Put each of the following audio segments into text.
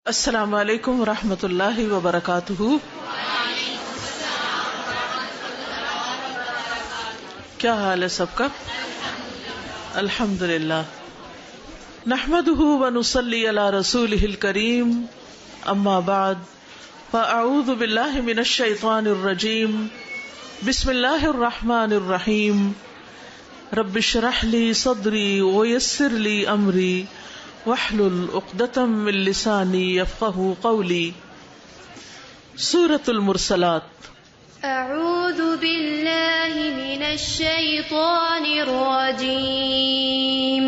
السلام علیکم ورحمۃ اللہ وبرکاتہ۔ کیا حال ہے سب کا؟ الحمد للہ، نحمده ونصلی علی رسولہ الکریم، اما بعد فاعوذ باللہ من الشیطان الرجیم، بسم اللہ الرحمن الرحیم، رب اشرح لی صدری ویسر لی امری واحلل عقدۃ من لسانی یفقہوا قولی۔ سورۃ المرسلات۔ اعوذ باللہ من الشیطان الرجیم،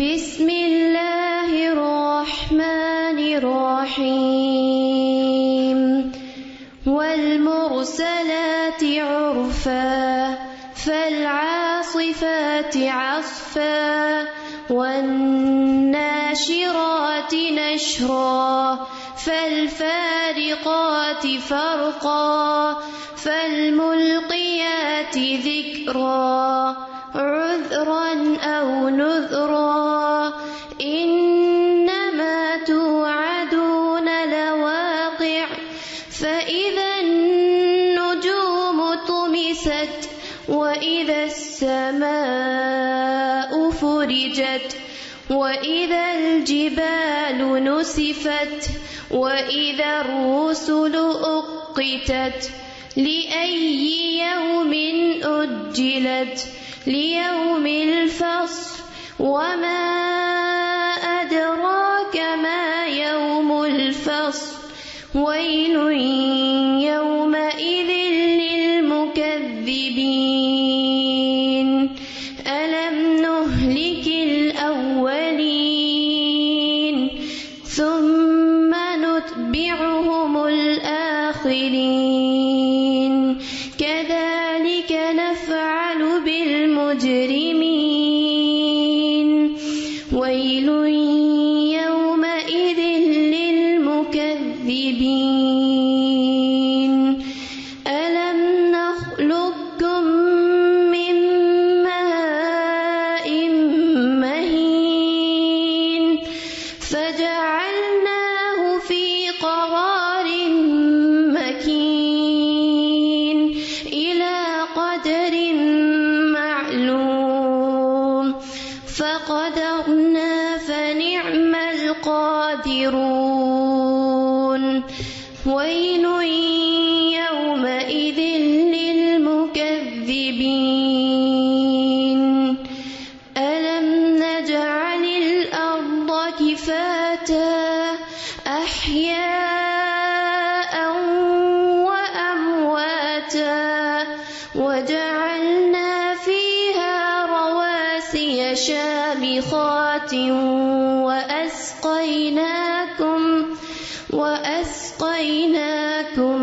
بسم اللہ الرحمن الرحیم، والمرسلات عرفا فالعاصفات عصفا والناشرات نشرا فالفارقات فرقا فالملقيات ذكرا عذرا أو نذرا إنما توعدون لواقع فإذا النجوم طمست وإذا السماء فرجت وإذا الجبال نسفت وإذا الرسل أقتت لأي يوم أجلت ليوم الفصل وما أدراك ما يوم الفصل ويل يومئذ للمكذبين ألم نهلك الأولين ثم نتبعهم الآخرين كذلك نفعل بالمجرمين ويل يومئذ للمكذبين ألم نخلقكم من ماء مهين فجعلناه في قرار مكين إلى قدر معلوم فقدرنا فنعم القادرون ويل يومئذ للمكذبين ألم نجعل الأرض كفاتا أحياء وأمواتا وجعلنا فيها رواسي شامخات وأسقيناكم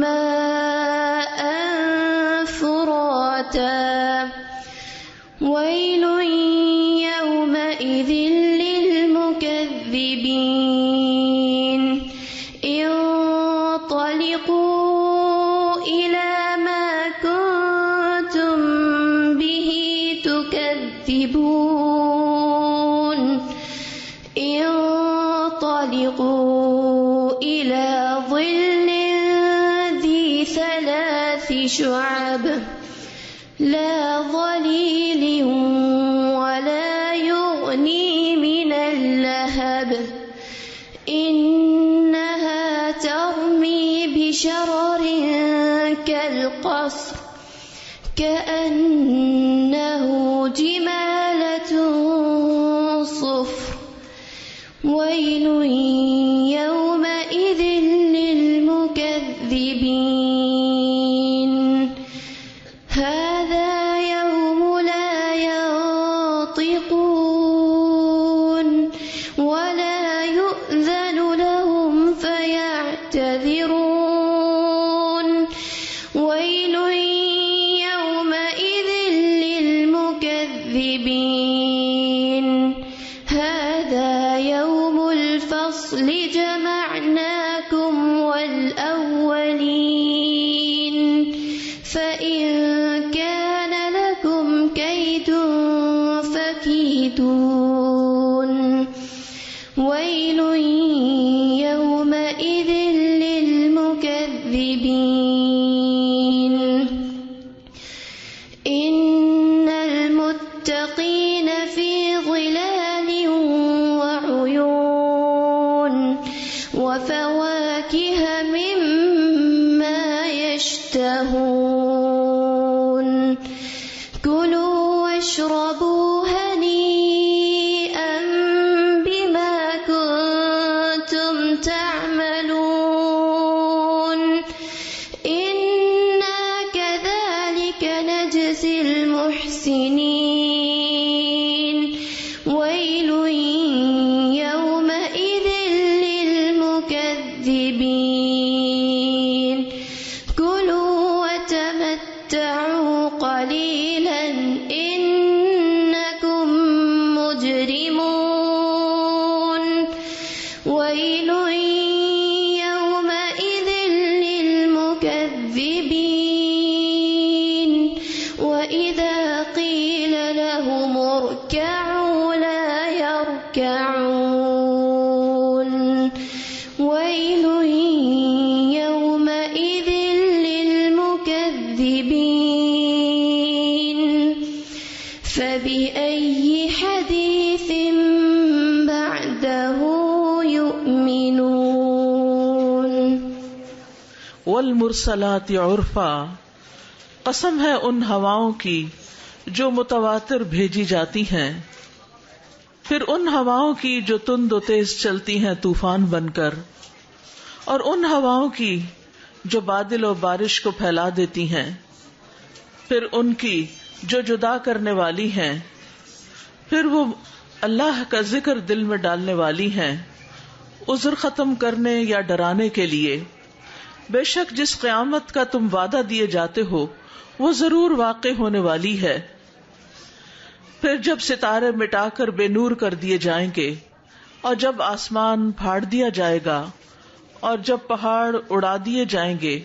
ماء فراتا ويل يومئذ للمكذبين انطلقوا إلى ما كنتم به تكذبون انطلقوا إلى ظل ذي ثلاث شعب لا ظليل ولا يغني من اللهب إنها ترمي بشرر كالقصر كأنه جمالة صفر ويل يومئذ للمكذبين هذا يوم لا ينطقون ولا يؤذن لهم فيعتذرون ويل يومئذ للمكذبين هذا يوم الفصل جمعناكم والأولين فإن كان لكم كيد فكيدون ويل يومئذ للمكذبين إن المتقين في ظلال وعيون وفواكه مما يشتهون كلوا واشربوا هنيئا بما كنتم تعملون إنا كذلك نجزي المحسنين ويل يومئذ للمكذبين كلوا وتمتعوا قليلا إنكم مجرمون ويل يومئذ للمكذبين وإذا قيل لهم اركعوا لا يركعون ويل يومئذ للمكذبين فبأي حديث بعده يؤمنون والمرسلات عرفا، قسم ہے ان ہواؤں کی جو متواتر بھیجی جاتی ہیں، پھر ان ہواؤں کی جو تند و تیز چلتی ہیں طوفان بن کر، اور ان ہواؤں کی جو بادل و بارش کو پھیلا دیتی ہیں، پھر ان کی جو جدا کرنے والی ہیں، پھر وہ اللہ کا ذکر دل میں ڈالنے والی ہیں، عذر ختم کرنے یا ڈرانے کے لیے۔ بے شک جس قیامت کا تم وعدہ دیے جاتے ہو وہ ضرور واقع ہونے والی ہے۔ پھر جب ستارے مٹا کر بے نور کر دیے جائیں گے، اور جب آسمان پھاڑ دیا جائے گا، اور جب پہاڑ اڑا دیے جائیں گے،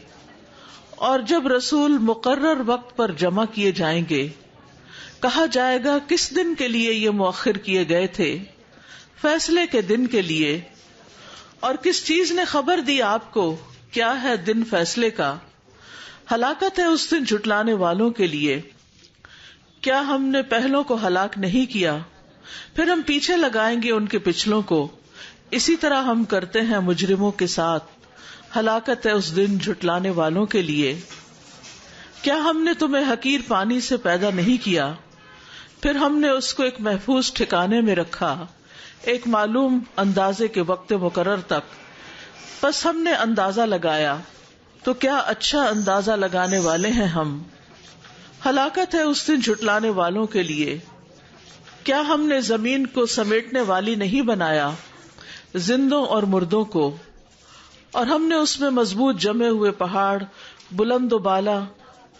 اور جب رسول مقرر وقت پر جمع کیے جائیں گے، کہا جائے گا کس دن کے لیے یہ مؤخر کیے گئے تھے؟ فیصلے کے دن کے لیے۔ اور کس چیز نے خبر دی آپ کو؟ کیا ہے دن فیصلے کا؟ ہلاکت ہے اس دن جھٹلانے والوں کے لیے۔ کیا ہم نے پہلوں کو ہلاک نہیں کیا؟ پھر ہم پیچھے لگائیں گے ان کے پچھلوں کو، اسی طرح ہم کرتے ہیں مجرموں کے ساتھ۔ ہلاکت ہے اس دن جھٹلانے والوں کے لیے۔ کیا ہم نے تمہیں حقیر پانی سے پیدا نہیں کیا؟ پھر ہم نے اس کو ایک محفوظ ٹھکانے میں رکھا، ایک معلوم اندازے کے وقت مقرر تک۔ بس ہم نے اندازہ لگایا، تو کیا اچھا اندازہ لگانے والے ہیں ہم۔ ہلاکت ہے اس دن جھٹلانے والوں کے لیے۔ کیا ہم نے زمین کو سمیٹنے والی نہیں بنایا، زندوں اور مردوں کو، اور ہم نے اس میں مضبوط جمے ہوئے پہاڑ بلند و بالا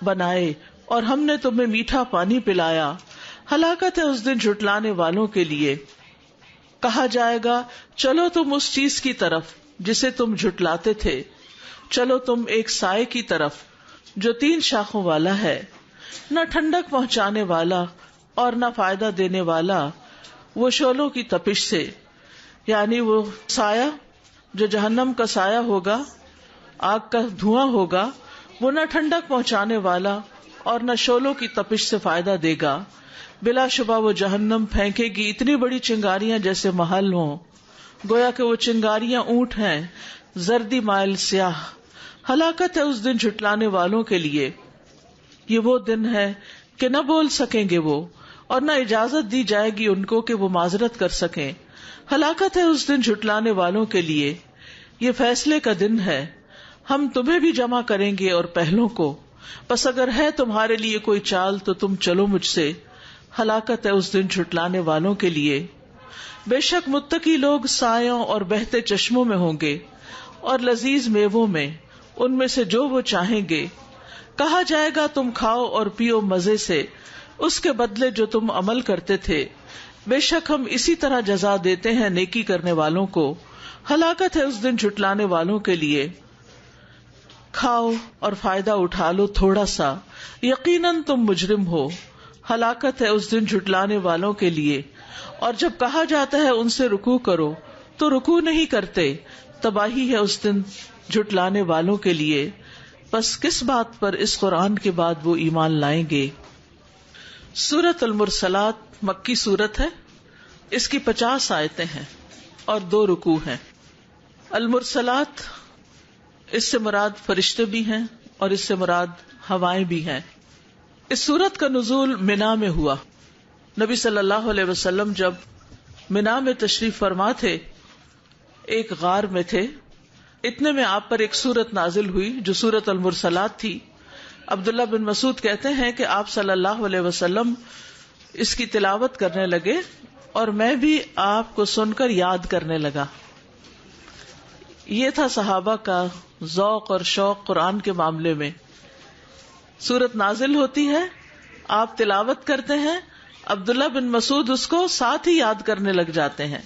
بنائے، اور ہم نے تمہیں میٹھا پانی پلایا۔ ہلاکت ہے اس دن جھٹلانے والوں کے لیے۔ کہا جائے گا چلو تم اس چیز کی طرف جسے تم جھٹلاتے تھے، چلو تم ایک سائے کی طرف جو 3 شاخوں والا ہے، نہ ٹھنڈک پہنچانے والا اور نہ فائدہ دینے والا، وہ شعلوں کی تپش سے، یعنی وہ سایہ جو جہنم کا سایہ ہوگا، آگ کا دھواں ہوگا، وہ نہ ٹھنڈک پہنچانے والا اور نہ شعلوں کی تپش سے فائدہ دے گا۔ بلا شبہ وہ جہنم پھینکے گی اتنی بڑی چنگاریاں جیسے محل ہوں، گویا کہ وہ چنگاریاں اونٹ ہیں، زردی مائل سیاہ۔ ہلاکت ہے اس دن جھٹلانے والوں کے لیے۔ یہ وہ دن ہے کہ نہ بول سکیں گے وہ، اور نہ اجازت دی جائے گی ان کو کہ وہ معذرت کر سکیں۔ ہلاکت ہے اس دن جھٹلانے والوں کے لیے۔ یہ فیصلے کا دن ہے، ہم تمہیں بھی جمع کریں گے اور پہلوں کو، پس اگر ہے تمہارے لیے کوئی چال تو تم چلو مجھ سے۔ ہلاکت ہے اس دن جھٹلانے والوں کے لیے۔ بے شک متقی لوگ سایوں اور بہتے چشموں میں ہوں گے، اور لذیذ میووں میں، ان میں سے جو وہ چاہیں گے۔ کہا جائے گا تم کھاؤ اور پیو مزے سے اس کے بدلے جو تم عمل کرتے تھے، بے شک ہم اسی طرح جزا دیتے ہیں نیکی کرنے والوں کو۔ ہلاکت ہے اس دن جھٹلانے والوں کے لیے۔ کھاؤ اور فائدہ اٹھا لو تھوڑا سا، یقیناً تم مجرم ہو۔ ہلاکت ہے اس دن جھٹلانے والوں کے لیے۔ اور جب کہا جاتا ہے ان سے رکوع کرو، تو رکوع نہیں کرتے، تباہی ہے اس دن جھٹلانے والوں کے لیے، پس کس بات پر اس قرآن کے بعد وہ ایمان لائیں گے۔ سورۃ المرسلات مکی سورت ہے، اس کی 50 آیتیں ہیں اور 2 رکوع ہیں۔ المرسلات اس سے مراد فرشتے بھی ہیں اور اس سے مراد ہوائیں بھی ہیں۔ اس سورت کا نزول منا میں ہوا۔ نبی صلی اللہ علیہ وسلم جب منا میں تشریف فرما تھے، ایک غار میں تھے، اتنے میں آپ پر ایک سورت نازل ہوئی جو سورت المرسلات تھی۔ عبداللہ بن مسعود کہتے ہیں کہ آپ صلی اللہ علیہ وسلم اس کی تلاوت کرنے لگے اور میں بھی آپ کو سن کر یاد کرنے لگا۔ یہ تھا صحابہ کا ذوق اور شوق قرآن کے معاملے میں۔ سورت نازل ہوتی ہے، آپ تلاوت کرتے ہیں، عبداللہ بن مسعود اس کو ساتھ ہی یاد کرنے لگ جاتے ہیں۔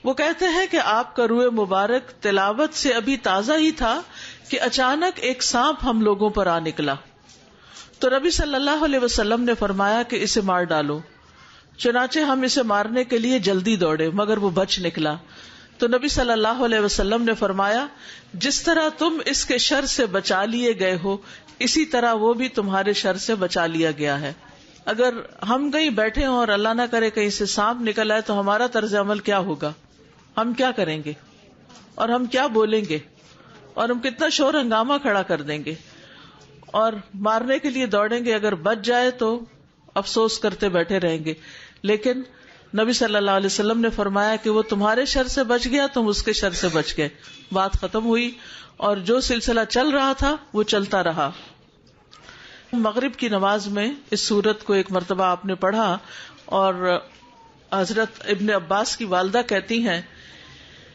وہ کہتے ہیں کہ آپ کا روح مبارک تلاوت سے ابھی تازہ ہی تھا کہ اچانک ایک سانپ ہم لوگوں پر آ نکلا، تو نبی صلی اللہ علیہ وسلم نے فرمایا کہ اسے مار ڈالو۔ چنانچہ ہم اسے مارنے کے لیے جلدی دوڑے مگر وہ بچ نکلا، تو نبی صلی اللہ علیہ وسلم نے فرمایا جس طرح تم اس کے شر سے بچا لیے گئے ہو اسی طرح وہ بھی تمہارے شر سے بچا لیا گیا ہے۔ اگر ہم کہیں بیٹھے ہوں اور اللہ نہ کرے کہیں سے سانپ نکل آئے تو ہمارا طرز عمل کیا ہوگا؟ ہم کیا کریں گے اور ہم کیا بولیں گے اور ہم کتنا شور ہنگامہ کھڑا کر دیں گے اور مارنے کے لیے دوڑیں گے، اگر بچ جائے تو افسوس کرتے بیٹھے رہیں گے۔ لیکن نبی صلی اللہ علیہ وسلم نے فرمایا کہ وہ تمہارے شر سے بچ گیا، تم اس کے شر سے بچ گئے۔ بات ختم ہوئی اور جو سلسلہ چل رہا تھا وہ چلتا رہا۔ مغرب کی نماز میں اس سورت کو ایک مرتبہ آپ نے پڑھا اور حضرت ابن عباس کی والدہ کہتی ہیں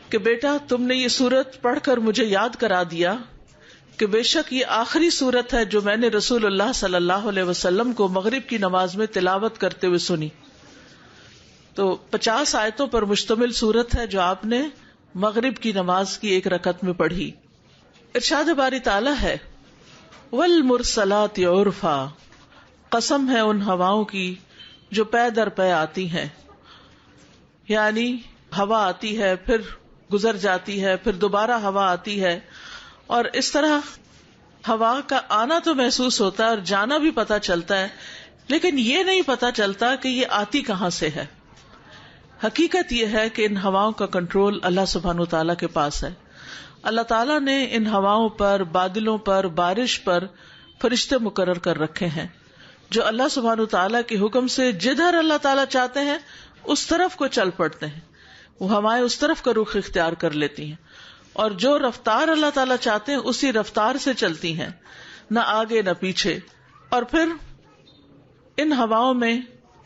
کہ بیٹا تم نے یہ سورت پڑھ کر مجھے یاد کرا دیا کہ بے شک یہ آخری سورت ہے جو میں نے رسول اللہ صلی اللہ علیہ وسلم کو مغرب کی نماز میں تلاوت کرتے ہوئے سنی۔ تو 50 آیتوں پر مشتمل سورت ہے جو آپ نے مغرب کی نماز کی ایک رکعت میں پڑھی۔ ارشاد باری تعالی ہے والمرسلات عرفا، قسم ہے ان ہواؤں کی جو پے در پے آتی ہیں، یعنی ہوا آتی ہے پھر گزر جاتی ہے پھر دوبارہ ہوا آتی ہے، اور اس طرح ہوا کا آنا تو محسوس ہوتا ہے اور جانا بھی پتہ چلتا ہے، لیکن یہ نہیں پتہ چلتا کہ یہ آتی کہاں سے ہے۔ حقیقت یہ ہے کہ ان ہواؤں کا کنٹرول اللہ سبحانہ وتعالیٰ کے پاس ہے۔ اللہ تعالیٰ نے ان ہواؤں پر، بادلوں پر، بارش پر فرشتے مقرر کر رکھے ہیں جو اللہ سبحانہ وتعالیٰ کے حکم سے جدھر اللہ تعالیٰ چاہتے ہیں اس طرف کو چل پڑتے ہیں، وہ ہوائیں اس طرف کا رخ اختیار کر لیتی ہیں، اور جو رفتار اللہ تعالیٰ چاہتے ہیں اسی رفتار سے چلتی ہیں، نہ آگے نہ پیچھے۔ اور پھر ان ہواؤں میں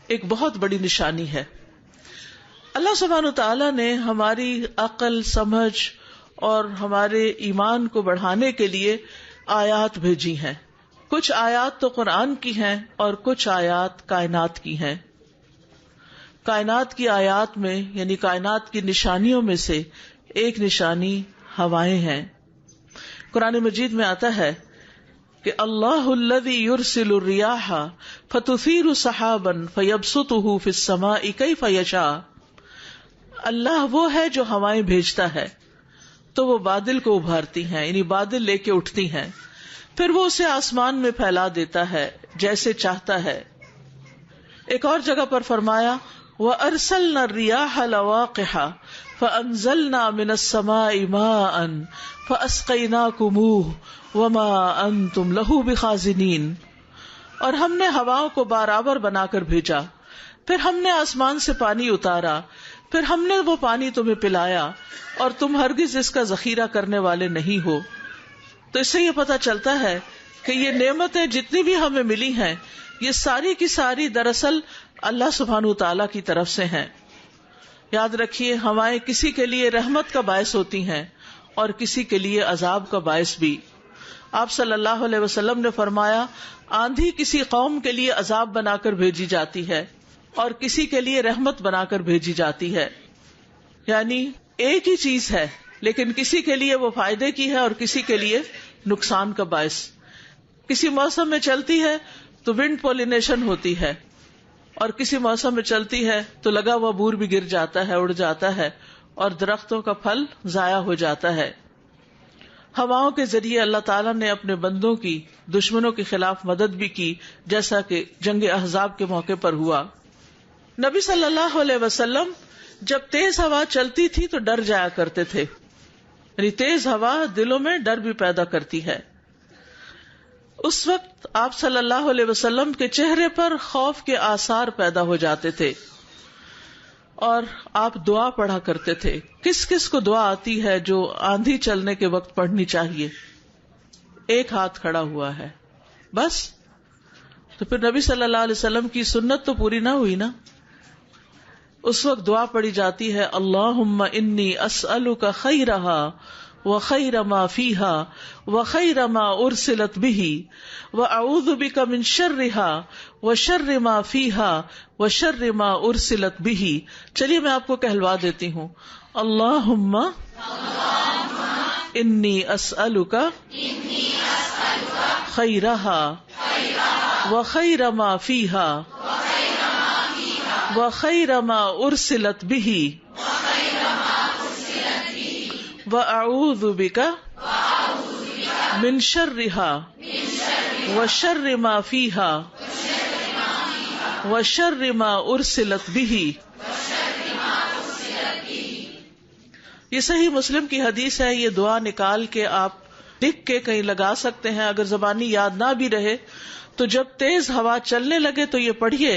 ایک بہت بڑی نشانی ہے۔ اللہ سبحانہ وتعالیٰ نے ہماری عقل، سمجھ اور ہمارے ایمان کو بڑھانے کے لیے آیات بھیجی ہیں۔ کچھ آیات تو قرآن کی ہیں اور کچھ آیات کائنات کی ہیں۔ کائنات کی آیات میں یعنی کائنات کی نشانیوں میں سے ایک نشانی ہوائیں ہیں۔ قرآن مجید میں آتا ہے کہ اللہ الذی یرسل الریاح فتثیر سحابا فیبسطہ فی السماء کیف یشاء، اللہ وہ ہے جو ہوائیں بھیجتا ہے تو وہ بادل کو ابھارتی ہیں، یعنی بادل لے کے اٹھتی ہیں، پھر وہ اسے آسمان میں پھیلا دیتا ہے جیسے چاہتا ہے۔ ایک اور جگہ پر فرمایا وَأَرْسَلْنَا الرِّيَاحَ لَوَاقِحَ فَأَنزَلْنَا مِنَ السَّمَاءِ مَاءً فَأَسْقَيْنَاكُمُوهُ وَمَا أَنْتُمْ لَهُ بِخَازِنِينَ، اور ہم نے ہواؤں کو برابر بنا کر بھیجا، پھر ہم نے آسمان سے پانی اتارا، پھر ہم نے وہ پانی تمہیں پلایا، اور تم ہرگز اس کا ذخیرہ کرنے والے نہیں ہو۔ تو اس سے یہ پتہ چلتا ہے کہ یہ نعمتیں جتنی بھی ہمیں ملی ہیں یہ ساری کی ساری دراصل اللہ سبحانہ وتعالیٰ کی طرف سے ہیں۔ یاد رکھیے ہوائیں کسی کے لیے رحمت کا باعث ہوتی ہیں اور کسی کے لیے عذاب کا باعث بھی۔ آپ صلی اللہ علیہ وسلم نے فرمایا آندھی کسی قوم کے لیے عذاب بنا کر بھیجی جاتی ہے اور کسی کے لیے رحمت بنا کر بھیجی جاتی ہے، یعنی ایک ہی چیز ہے لیکن کسی کے لیے وہ فائدے کی ہے اور کسی کے لیے نقصان کا باعث۔ کسی موسم میں چلتی ہے تو ونڈ پولینیشن ہوتی ہے، اور کسی موسم میں چلتی ہے تو لگا ہوا بور بھی گر جاتا ہے، اڑ جاتا ہے، اور درختوں کا پھل ضائع ہو جاتا ہے. ہواؤں کے ذریعے اللہ تعالیٰ نے اپنے بندوں کی دشمنوں کے خلاف مدد بھی کی، جیسا کہ جنگ احزاب کے موقع پر ہوا. نبی صلی اللہ علیہ وسلم جب تیز ہوا چلتی تھی تو ڈر جایا کرتے تھے، یعنی تیز ہوا دلوں میں ڈر بھی پیدا کرتی ہے. اس وقت آپ صلی اللہ علیہ وسلم کے چہرے پر خوف کے آثار پیدا ہو جاتے تھے اور آپ دعا پڑھا کرتے تھے. کس کس کو دعا آتی ہے جو آندھی چلنے کے وقت پڑھنی چاہیے؟ ایک ہاتھ کھڑا ہوا ہے بس. تو پھر نبی صلی اللہ علیہ وسلم کی سنت تو پوری نہ ہوئی نا. اس وقت دعا پڑھی جاتی ہے اللہم انی اسألک خیرہا وخیر ما فیہا وخیر ما ارسلت بہ واعوذ بک من شرہا وشر ما فیہا وشر ما ارسلت بہ. چلیے میں آپ کو کہلوا دیتی ہوں. اللہم انی اسألک خیرہا وخیر ما فیہا وخیر ما ارسلت بہ وَأَعُوذُ بِكَ مِن شَرِّهَا وَشَرِّ مَا فِيهَا وَشَرِّ مَا أُرْسِلَتْ بِهِ. یہ صحیح مسلم کی حدیث ہے. یہ دعا نکال کے آپ لکھ کے کہیں لگا سکتے ہیں. اگر زبانی یاد نہ بھی رہے تو جب تیز ہوا چلنے لگے تو یہ پڑھیے،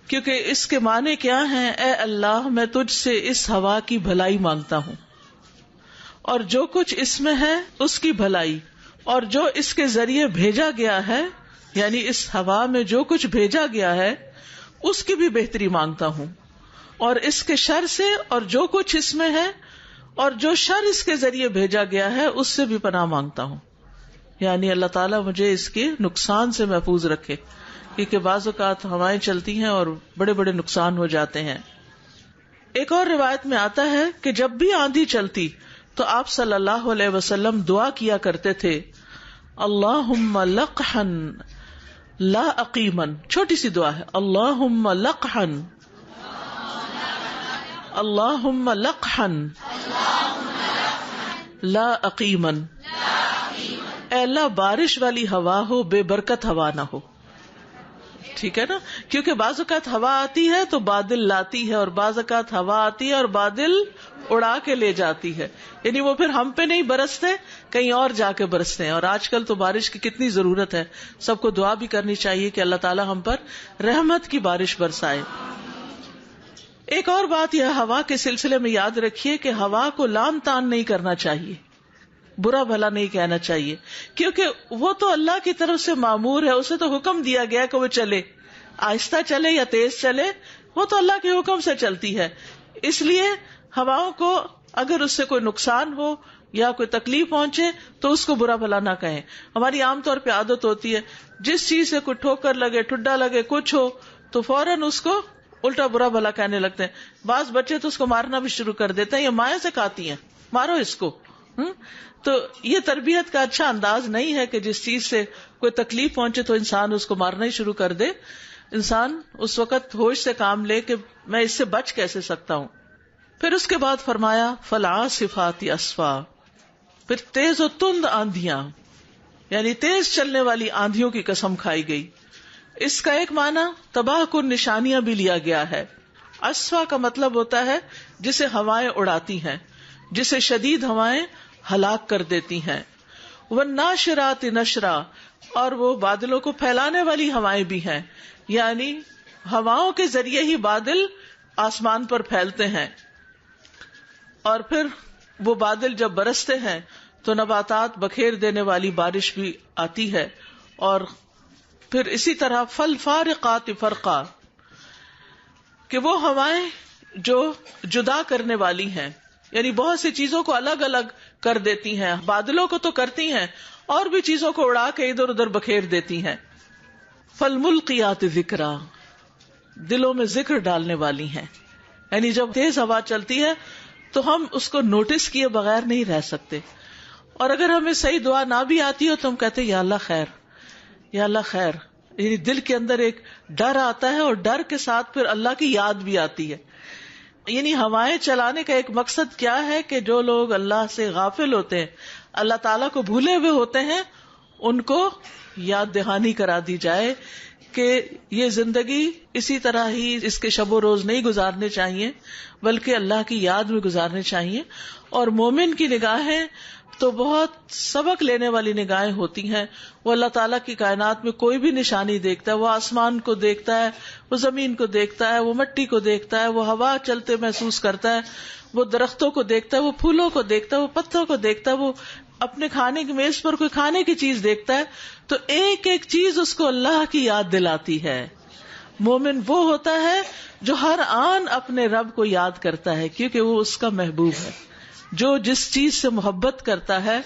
کیونکہ اس کے معنی کیا ہیں؟ اے اللہ میں تجھ سے اس ہوا کی بھلائی مانگتا ہوں اور جو کچھ اس میں ہے اس کی بھلائی، اور جو اس کے ذریعے بھیجا گیا ہے، یعنی اس ہوا میں جو کچھ بھیجا گیا ہے اس کی بھی بہتری مانگتا ہوں، اور اس کے شر سے، اور جو کچھ اس میں ہے اور جو شر اس کے ذریعے بھیجا گیا ہے اس سے بھی پناہ مانگتا ہوں. یعنی اللہ تعالیٰ مجھے اس کے نقصان سے محفوظ رکھے، کیونکہ بعض اوقات ہوائیں چلتی ہیں اور بڑے بڑے نقصان ہو جاتے ہیں. ایک اور روایت میں آتا ہے کہ جب بھی آندھی چلتی تو آپ صلی اللہ علیہ وسلم دعا کیا کرتے تھے اللہم لقحن لا اقیمن. چھوٹی سی دعا ہے اللہم لقحن اللہم لقحن لا اقیمن. اے اللہ بارش والی ہوا ہو، بے برکت ہوا نہ ہو. ٹھیک ہے نا، کیونکہ بعض اوقات ہوا آتی ہے تو بادل لاتی ہے، اور بعض اوقات ہوا آتی ہے اور بادل اڑا کے لے جاتی ہے. یعنی وہ پھر ہم پہ نہیں برستے، کہیں اور جا کے برستے ہیں. اور آج کل تو بارش کی کتنی ضرورت ہے. سب کو دعا بھی کرنی چاہیے کہ اللہ تعالی ہم پر رحمت کی بارش برسائے. ایک اور بات یہ ہوا کے سلسلے میں یاد رکھیے کہ ہوا کو لان تان نہیں کرنا چاہیے، برا بھلا نہیں کہنا چاہیے، کیونکہ وہ تو اللہ کی طرف سے مامور ہے. اسے تو حکم دیا گیا کہ وہ چلے، آہستہ چلے یا تیز چلے، وہ تو اللہ کے حکم سے چلتی ہے. اس لیے ہواؤں کو اگر اس سے کوئی نقصان ہو یا کوئی تکلیف پہنچے تو اس کو برا بھلا نہ کہیں. ہماری عام طور پہ عادت ہوتی ہے جس چیز سے کوئی ٹھوکر لگے، ٹھڈا لگے، کچھ ہو تو فوراً اس کو الٹا برا بھلا کہنے لگتے ہیں. بعض بچے تو اس کو مارنا بھی شروع کر دیتے ہیں، یا مائیں سے کہتی ہیں مارو اس کو. تو یہ تربیت کا اچھا انداز نہیں ہے کہ جس چیز سے کوئی تکلیف پہنچے تو انسان اس کو مارنا ہی شروع کر دے. انسان اس وقت ہوش سے کام لے کہ میں اس سے بچ کیسے سکتا ہوں. پھر اس کے بعد فرمایا فالعاصفات اسفا. پھر تیز و تند آندھیاں، یعنی تیز چلنے والی آندھیوں کی قسم کھائی گئی. اس کا ایک معنی تباہ کن نشانیاں بھی لیا گیا ہے. اسفا کا مطلب ہوتا ہے جسے ہوائیں اڑاتی ہیں، جسے شدید ہوائیں ہلاک کر دیتی ہیں. والناشرات نشرا، اور وہ بادلوں کو پھیلانے والی ہوائیں بھی ہیں، یعنی ہواؤں کے ذریعے ہی بادل آسمان پر پھیلتے ہیں. اور پھر وہ بادل جب برستے ہیں تو نباتات بکھیر دینے والی بارش بھی آتی ہے. اور پھر اسی طرح فالفارقات فرقا، کہ وہ ہوائیں جو جدا کرنے والی ہیں، یعنی بہت سی چیزوں کو الگ الگ کر دیتی ہیں. بادلوں کو تو کرتی ہیں اور بھی چیزوں کو اڑا کے ادھر ادھر بکھیر دیتی ہیں. فالملقیات ذکرا، دلوں میں ذکر ڈالنے والی ہیں. یعنی جب تیز ہوا چلتی ہے تو ہم اس کو نوٹس کیے بغیر نہیں رہ سکتے. اور اگر ہمیں صحیح دعا نہ بھی آتی ہو تو ہم کہتے ہیں یا اللہ خیر، یا اللہ خیر. یعنی دل کے اندر ایک ڈر آتا ہے، اور ڈر کے ساتھ پھر اللہ کی یاد بھی آتی ہے. یعنی ہوائیں چلانے کا ایک مقصد کیا ہے کہ جو لوگ اللہ سے غافل ہوتے ہیں، اللہ تعالیٰ کو بھولے ہوئے ہوتے ہیں، ان کو یاد دہانی کرا دی جائے کہ یہ زندگی اسی طرح ہی اس کے شب و روز نہیں گزارنے چاہیے، بلکہ اللہ کی یاد میں گزارنے چاہیے. اور مومن کی نگاہیں تو بہت سبق لینے والی نگاہیں ہوتی ہیں. وہ اللہ تعالیٰ کی کائنات میں کوئی بھی نشانی دیکھتا ہے، وہ آسمان کو دیکھتا ہے، وہ زمین کو دیکھتا ہے، وہ مٹی کو دیکھتا ہے، وہ ہوا چلتے محسوس کرتا ہے، وہ درختوں کو دیکھتا ہے، وہ پھولوں کو دیکھتا ہے، وہ پتوں کو دیکھتا ہے، وہ اپنے کھانے کی میز پر کوئی کھانے کی چیز دیکھتا ہے. تو ایک ایک چیز اس کو اللہ کی یاد دلاتی ہے. مومن وہ ہوتا ہے جو ہر آن اپنے رب کو یاد کرتا ہے، کیونکہ وہ اس کا محبوب ہے. جو جس چیز سے محبت کرتا ہے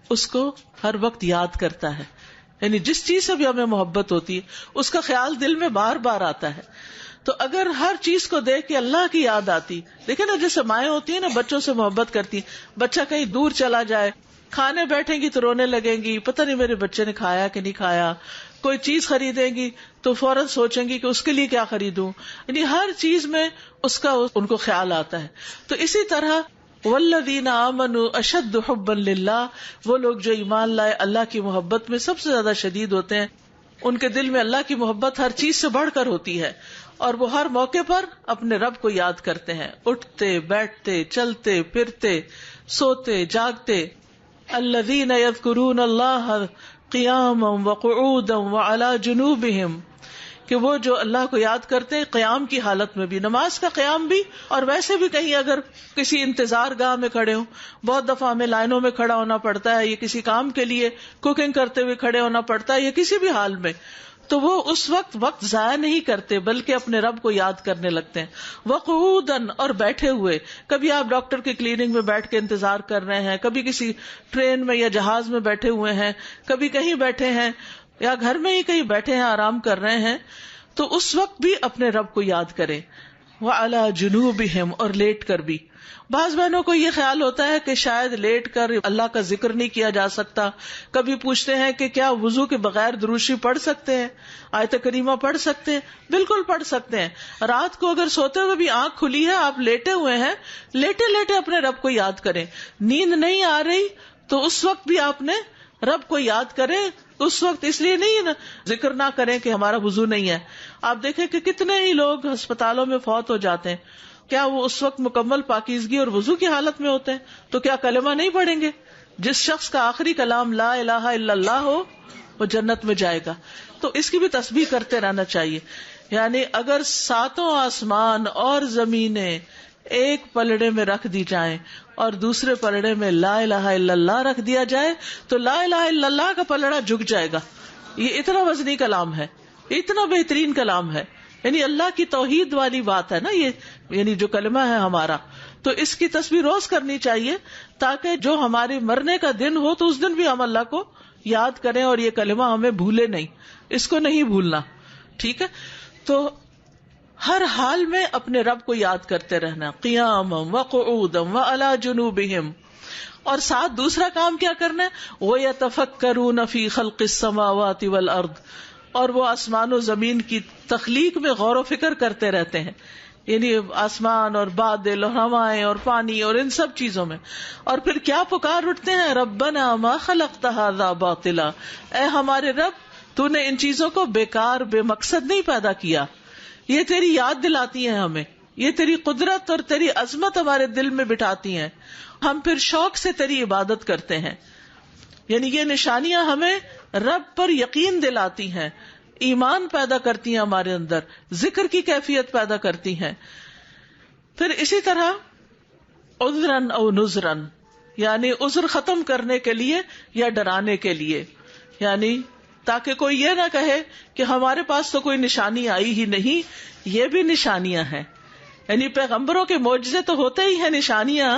اس کو ہر وقت یاد کرتا ہے. یعنی جس چیز سے بھی ہمیں محبت ہوتی ہے اس کا خیال دل میں بار بار آتا ہے. تو اگر ہر چیز کو دیکھ کے اللہ کی یاد آتی، دیکھیں نا جیسے مائیں ہوتی ہیں نا بچوں سے محبت کرتی ہیں، بچہ کہیں دور چلا جائے، کھانے بیٹھیں گی تو رونے لگیں گی، پتہ نہیں میرے بچے نے کھایا کہ نہیں کھایا. کوئی چیز خریدیں گی تو فوراً سوچیں گی کہ اس کے لیے کیا خریدوں. یعنی ہر چیز میں اس کا ان کو خیال آتا ہے. تو اسی طرح والذین آمنوا اشد حبا للہ، وہ لوگ جو ایمان لائے اللہ کی محبت میں سب سے زیادہ شدید ہوتے ہیں. ان کے دل میں اللہ کی محبت ہر چیز سے بڑھ کر ہوتی ہے، اور وہ ہر موقع پر اپنے رب کو یاد کرتے ہیں، اٹھتے بیٹھتے چلتے پھرتے سوتے جاگتے. الذین یذکرون اللہ قیاما وقعودا وعلی جنوبہم، کہ وہ جو اللہ کو یاد کرتے ہیں قیام کی حالت میں بھی، نماز کا قیام بھی، اور ویسے بھی کہیں اگر کسی انتظار گاہ میں کھڑے ہوں، بہت دفعہ ہمیں لائنوں میں کھڑا ہونا پڑتا ہے، یا کسی کام کے لیے کوکنگ کرتے ہوئے کھڑے ہونا پڑتا ہے، یا کسی بھی حال میں، تو وہ اس وقت ضائع نہیں کرتے بلکہ اپنے رب کو یاد کرنے لگتے ہیں. وقعوداً، اور بیٹھے ہوئے، کبھی آپ ڈاکٹر کی کلینک میں بیٹھ کے انتظار کر رہے ہیں، کبھی کسی ٹرین میں یا جہاز میں بیٹھے ہوئے ہیں، کبھی کہیں بیٹھے ہیں، یا گھر میں ہی کہیں بیٹھے ہیں آرام کر رہے ہیں، تو اس وقت بھی اپنے رب کو یاد کریں. وعلی جنوبہم، اور لیٹ کر بھی. بعض بہنوں کو یہ خیال ہوتا ہے کہ شاید لیٹ کر اللہ کا ذکر نہیں کیا جا سکتا. کبھی پوچھتے ہیں کہ کیا وضو کے بغیر دروشی پڑھ سکتے ہیں، آیت کریمہ پڑھ سکتے ہیں؟ بالکل پڑھ سکتے ہیں. رات کو اگر سوتے ہوئے بھی آنکھ کھلی ہے، آپ لیٹے ہوئے ہیں، لیٹے لیٹے اپنے رب کو یاد کریں. نیند نہیں آ رہی تو اس وقت بھی آپ نے رب کو یاد کریں. اس وقت اس لیے نہیں ذکر نہ کریں کہ ہمارا وضو نہیں ہے. آپ دیکھیں کہ کتنے ہی لوگ ہسپتالوں میں فوت ہو جاتے ہیں، کیا وہ اس وقت مکمل پاکیزگی اور وضو کی حالت میں ہوتے ہیں؟ تو کیا کلمہ نہیں پڑھیں گے؟ جس شخص کا آخری کلام لا الہ الا اللہ ہو وہ جنت میں جائے گا. تو اس کی بھی تسبیح کرتے رہنا چاہیے. یعنی اگر ساتوں آسمان اور زمینیں ایک پلڑے میں رکھ دی جائیں اور دوسرے پلڑے میں لا الہ الا اللہ رکھ دیا جائے تو لا الہ الا اللہ کا پلڑا جھک جائے گا. یہ اتنا وزنی کلام ہے، اتنا بہترین کلام ہے. یعنی اللہ کی توحید والی بات ہے نا یہ، یعنی جو کلمہ ہے ہمارا. تو اس کی تسبیح روز کرنی چاہیے تاکہ جو ہمارے مرنے کا دن ہو تو اس دن بھی ہم اللہ کو یاد کریں اور یہ کلمہ ہمیں بھولے نہیں، اس کو نہیں بھولنا. ٹھیک ہے، تو ہر حال میں اپنے رب کو یاد کرتے رہنا، قیاما وقعودا وعلی جنوبہم. اور ساتھ دوسرا کام کیا کرنا ہے، وَيَتَفَكَّرُونَ فِي خَلْقِ السَّمَاوَاتِ وَالْأَرْضِ، اور وہ آسمان و زمین کی تخلیق میں غور و فکر کرتے رہتے ہیں. یعنی آسمان اور بادل اور ہوائیں اور پانی اور ان سب چیزوں میں. اور پھر کیا پکار اٹھتے ہیں، ربنا ما خلقت ھذا باطلا، اے ہمارے رب تو نے ان چیزوں کو بیکار بے مقصد نہیں پیدا کیا. یہ تیری یاد دلاتی ہیں ہمیں، یہ تیری قدرت اور تیری عظمت ہمارے دل میں بٹھاتی ہیں، ہم پھر شوق سے تیری عبادت کرتے ہیں. یعنی یہ نشانیاں ہمیں رب پر یقین دلاتی ہیں، ایمان پیدا کرتی ہیں ہمارے اندر، ذکر کی کیفیت پیدا کرتی ہیں. پھر اسی طرح عذرن او نذرن، یعنی عذر ختم کرنے کے لیے یا ڈرانے کے لیے، یعنی تاکہ کوئی یہ نہ کہے کہ ہمارے پاس تو کوئی نشانی آئی ہی نہیں. یہ بھی نشانیاں ہیں، یعنی پیغمبروں کے معجزے تو ہوتے ہی ہیں نشانیاں،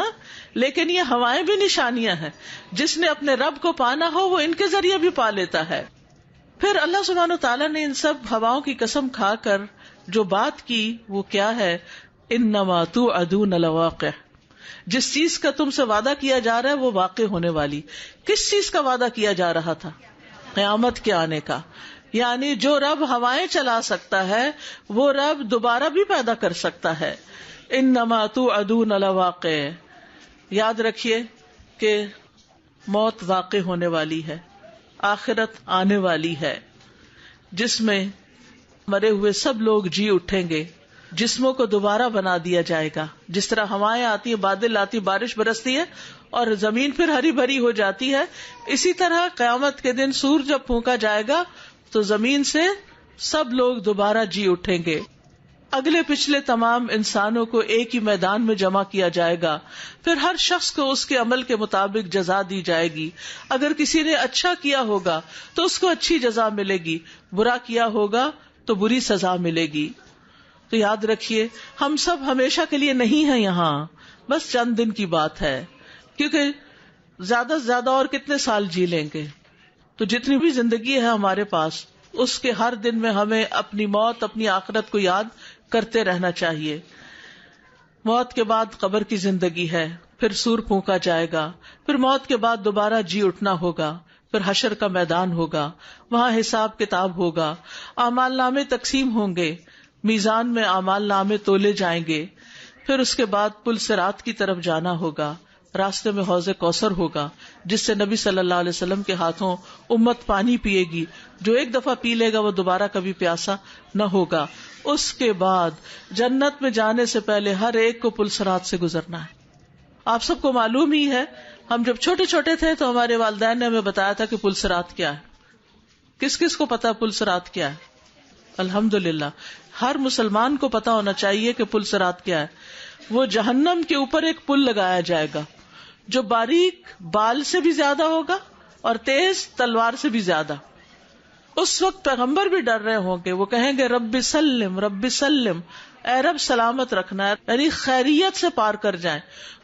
لیکن یہ ہوائیں بھی نشانیاں ہیں. جس نے اپنے رب کو پانا ہو وہ ان کے ذریعے بھی پا لیتا ہے. پھر اللہ سبحانہ وتعالیٰ نے ان سب ہواؤں کی قسم کھا کر جو بات کی وہ کیا ہے، انما توعدون لواقع، جس چیز کا تم سے وعدہ کیا جا رہا ہے وہ واقع ہونے والی. کس چیز کا وعدہ کیا جا رہا تھا؟ قیامت کے آنے کا. یعنی جو رب ہوائیں چلا سکتا ہے وہ رب دوبارہ بھی پیدا کر سکتا ہے. انما توعدون لواقع. یاد رکھیے کہ موت واقع ہونے والی ہے، آخرت آنے والی ہے، جس میں مرے ہوئے سب لوگ جی اٹھیں گے، جسموں کو دوبارہ بنا دیا جائے گا. جس طرح ہوائیں آتی ہیں، بادل آتی، بارش برستی ہے اور زمین پھر ہری بھری ہو جاتی ہے، اسی طرح قیامت کے دن سور جب پھونکا جائے گا تو زمین سے سب لوگ دوبارہ جی اٹھیں گے. اگلے پچھلے تمام انسانوں کو ایک ہی میدان میں جمع کیا جائے گا. پھر ہر شخص کو اس کے عمل کے مطابق جزا دی جائے گی. اگر کسی نے اچھا کیا ہوگا تو اس کو اچھی جزا ملے گی، برا کیا ہوگا تو بری سزا ملے گی. تو یاد رکھیے ہم سب ہمیشہ کے لیے نہیں ہیں یہاں، بس چند دن کی بات ہے، کیونکہ زیادہ سے زیادہ اور کتنے سال جی لیں گے. تو جتنی بھی زندگی ہے ہمارے پاس، اس کے ہر دن میں ہمیں اپنی موت، اپنی آخرت کو یاد کرتے رہنا چاہیے. موت کے بعد قبر کی زندگی ہے، پھر سور پھونکا جائے گا، پھر موت کے بعد دوبارہ جی اٹھنا ہوگا، پھر حشر کا میدان ہوگا، وہاں حساب کتاب ہوگا، اعمال نامے تقسیم ہوں گے، میزان میں اعمال نامے تولے جائیں گے. پھر اس کے بعد پل صراط کی طرف جانا ہوگا، راستے میں حوض کوثر ہوگا جس سے نبی صلی اللہ علیہ وسلم کے ہاتھوں امت پانی پیے گی. جو ایک دفعہ پی لے گا وہ دوبارہ کبھی پیاسا نہ ہوگا. اس کے بعد جنت میں جانے سے پہلے ہر ایک کو پل صراط سے گزرنا ہے. آپ سب کو معلوم ہی ہے، ہم جب چھوٹے چھوٹے تھے تو ہمارے والدین نے ہمیں بتایا تھا کہ پل صراط کیا ہے. کس کس کو پتا پل صراط کیا ہے؟ الحمدللہ ہر مسلمان کو پتا ہونا چاہیے کہ پل صراط کیا ہے. وہ جہنم کے اوپر ایک پل لگایا جائے گا جو باریک بال سے بھی زیادہ ہوگا اور تیز تلوار سے بھی زیادہ. اس وقت پیغمبر بھی ڈر رہے ہوں گے، وہ کہیں گے رب سلم رب سلم، اے رب سلامت رکھنا ہے، یعنی خیریت سے پار کر جائیں.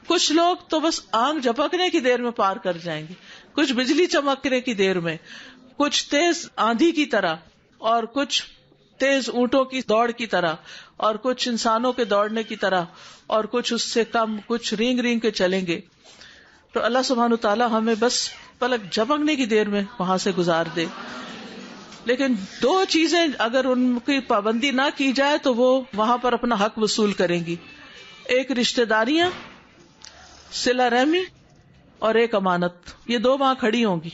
کچھ لوگ تو بس آنکھ جھپکنے کی دیر میں پار کر جائیں گے، کچھ بجلی چمکنے کی دیر میں، کچھ تیز آندھی کی طرح، اور کچھ تیز اونٹوں کی دوڑ کی طرح، اور کچھ انسانوں کے دوڑنے کی طرح، اور کچھ اس سے کم، کچھ رینگ رینگ کے چلیں گے. تو اللہ سبحانہ تعالیٰ ہمیں بس پلک جھپکنے کی دیر میں وہاں سے گزار دے. لیکن دو چیزیں اگر ان کی پابندی نہ کی جائے تو وہ وہاں پر اپنا حق وصول کریں گی. ایک رشتہ داریاں، صلہ رحمی، اور ایک امانت. یہ دو وہاں کھڑی ہوں گی،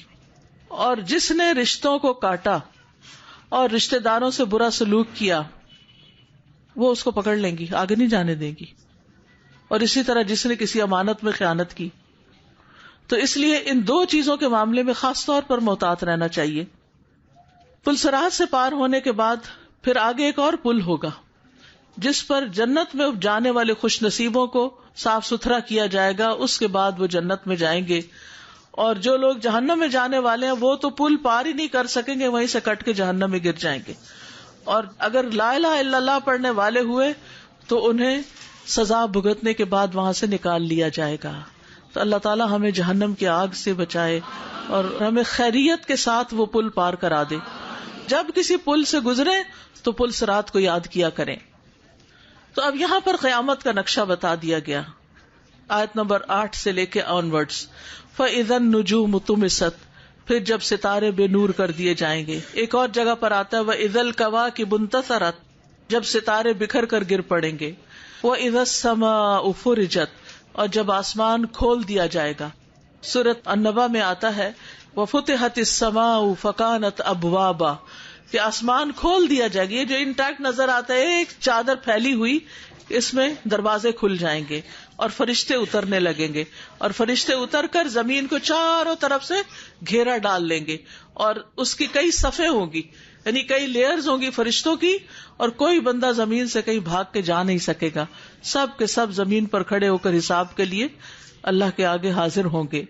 اور جس نے رشتوں کو کاٹا اور رشتہ داروں سے برا سلوک کیا وہ اس کو پکڑ لیں گی، آگے نہیں جانے دیں گی. اور اسی طرح جس نے کسی امانت میں خیانت کی. تو اس لیے ان دو چیزوں کے معاملے میں خاص طور پر محتاط رہنا چاہیے. پل صراط سے پار ہونے کے بعد پھر آگے ایک اور پل ہوگا جس پر جنت میں جانے والے خوش نصیبوں کو صاف ستھرا کیا جائے گا. اس کے بعد وہ جنت میں جائیں گے، اور جو لوگ جہنم میں جانے والے ہیں وہ تو پل پار ہی نہیں کر سکیں گے، وہیں سے کٹ کے جہنم میں گر جائیں گے. اور اگر لا الہ الا اللہ پڑھنے والے ہوئے تو انہیں سزا بھگتنے کے بعد وہاں سے نکال لیا جائے گا. تو اللہ تعالیٰ ہمیں جہنم کی آگ سے بچائے اور ہمیں خیریت کے ساتھ وہ پل پار کرا دے. جب کسی پل سے گزرے تو پل صراط کو یاد کیا کریں. تو اب یہاں پر قیامت کا نقشہ بتا دیا گیا آیت نمبر 8 سے لے کے آنورڈز. فَإِذَا النُّجُومُ طُمِسَتْ، پھر جب ستارے بے نور کر دیے جائیں گے. ایک اور جگہ پر آتا ہے وَإِذَا الْكَوَاكِبُ انتَثَرَتْ، جب ستارے بکھر کر گر پڑیں گے. وَإِذَا السَّمَاءُ فُرِجَتْ، اور جب آسمان کھول دیا جائے گا. سورۃ النبا میں آتا ہے وَفُتِحَتِ السَّمَاءُ فَكَانَتْ أَبْوَابًا، کہ آسمان کھول دیا جائے گا. یہ جو انٹیکٹ نظر آتا ہے ایک چادر پھیلی ہوئی، اس میں دروازے کھل جائیں گے اور فرشتے اترنے لگیں گے، اور فرشتے اتر کر زمین کو چاروں طرف سے گھیرا ڈال لیں گے. اور اس کی کئی صفیں ہوں گی، یعنی کئی لیئرز ہوں گی فرشتوں کی، اور کوئی بندہ زمین سے کہیں بھاگ کے جا نہیں سکے گا. سب کے سب زمین پر کھڑے ہو کر حساب کے لیے اللہ کے آگے حاضر ہوں گے.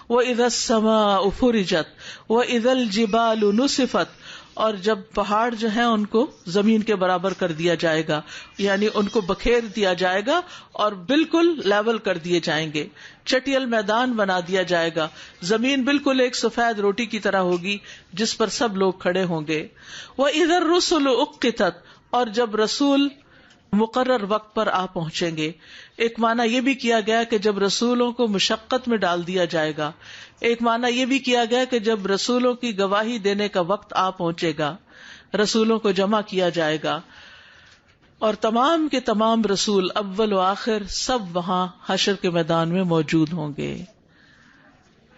وَإِذَا السَّمَاءُ فُرِجَتْ وَإِذَا الْجِبَالُ نُصِفَتْ، اور جب پہاڑ جو ہیں ان کو زمین کے برابر کر دیا جائے گا، یعنی ان کو بکھیر دیا جائے گا اور بالکل لیول کر دیے جائیں گے. چٹیل میدان بنا دیا جائے گا، زمین بالکل ایک سفید روٹی کی طرح ہوگی جس پر سب لوگ کھڑے ہوں گے. وَإِذَا الرُّسُلُ أُقِّتَتْ، اور جب رسول مقرر وقت پر آ پہنچیں گے. ایک معنی یہ بھی کیا گیا کہ جب رسولوں کو مشقت میں ڈال دیا جائے گا. ایک معنی یہ بھی کیا گیا کہ جب رسولوں کی گواہی دینے کا وقت آ پہنچے گا، رسولوں کو جمع کیا جائے گا. اور تمام کے تمام رسول اول و آخر سب وہاں حشر کے میدان میں موجود ہوں گے.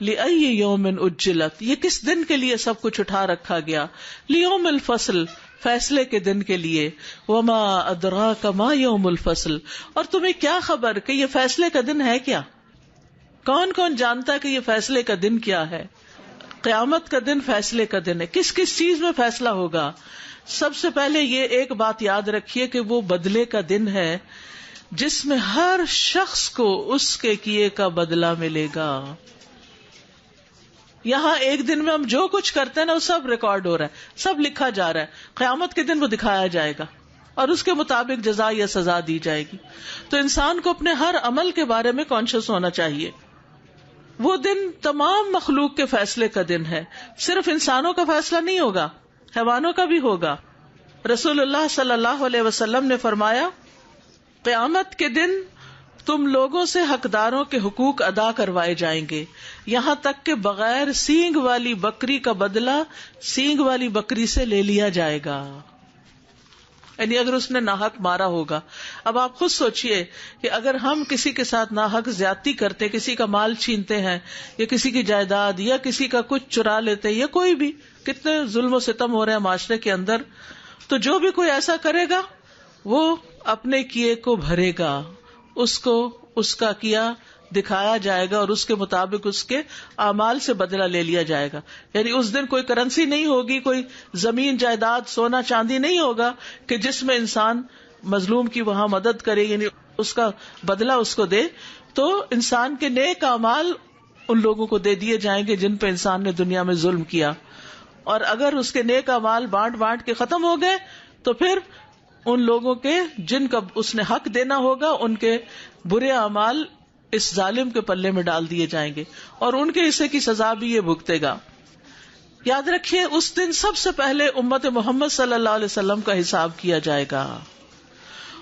لِأَيِّ يَوْمٍ أُجِّلَتْ، یہ کس دن کے لیے سب کچھ اٹھا رکھا گیا؟ لِيَوْمِ الْفَصْلِ، فیصلے کے دن کے لیے. وَمَا أَدْرَاكَ مَا يَوْمُ الْفَصْلِ، اور تمہیں کیا خبر کہ یہ فیصلے کا دن ہے کیا؟ کون کون جانتا ہے کہ یہ فیصلے کا دن کیا ہے؟ قیامت کا دن فیصلے کا دن ہے. کس کس چیز میں فیصلہ ہوگا؟ سب سے پہلے یہ ایک بات یاد رکھیے کہ وہ بدلے کا دن ہے جس میں ہر شخص کو اس کے کیے کا بدلہ ملے گا. یہاں ایک دن میں ہم جو کچھ کرتے ہیں نا وہ سب ریکارڈ ہو رہا ہے، سب لکھا جا رہا ہے. قیامت کے دن وہ دکھایا جائے گا اور اس کے مطابق جزا یا سزا دی جائے گی. تو انسان کو اپنے ہر عمل کے بارے میں کانشیس ہونا چاہیے. وہ دن تمام مخلوق کے فیصلے کا دن ہے. صرف انسانوں کا فیصلہ نہیں ہوگا، حیوانوں کا بھی ہوگا. رسول اللہ صلی اللہ علیہ وسلم نے فرمایا، قیامت کے دن تم لوگوں سے حقداروں کے حقوق ادا کروائے جائیں گے، یہاں تک کہ بغیر سینگ والی بکری کا بدلہ سینگ والی بکری سے لے لیا جائے گا. یعنی اگر اس نے ناحق مارا ہوگا. اب آپ خود سوچئے کہ اگر ہم کسی کے ساتھ ناحق زیادتی کرتے، کسی کا مال چھینتے ہیں یا کسی کی جائیداد یا کسی کا کچھ چرا لیتے یا کوئی بھی، کتنے ظلم و ستم ہو رہے ہیں معاشرے کے اندر، تو جو بھی کوئی ایسا کرے گا وہ اپنے کیے کو بھرے گا، اس کو اس کا کیا دکھایا جائے گا اور اس کے مطابق اس کے اعمال سے بدلہ لے لیا جائے گا. یعنی اس دن کوئی کرنسی نہیں ہوگی، کوئی زمین جائیداد سونا چاندی نہیں ہوگا کہ جس میں انسان مظلوم کی وہاں مدد کرے، یعنی اس کا بدلہ اس کو دے. تو انسان کے نیک اعمال ان لوگوں کو دے دیے جائیں گے جن پہ انسان نے دنیا میں ظلم کیا، اور اگر اس کے نیک اعمال بانٹ بانٹ کے ختم ہو گئے تو پھر ان لوگوں کے جن کا اس نے حق دینا ہوگا ان کے برے اعمال اس ظالم کے پلے میں ڈال دیے جائیں گے اور ان کے حصے کی سزا بھی یہ بھگتے گا. یاد رکھیے اس دن سب سے پہلے امت محمد صلی اللہ علیہ وسلم کا حساب کیا جائے گا،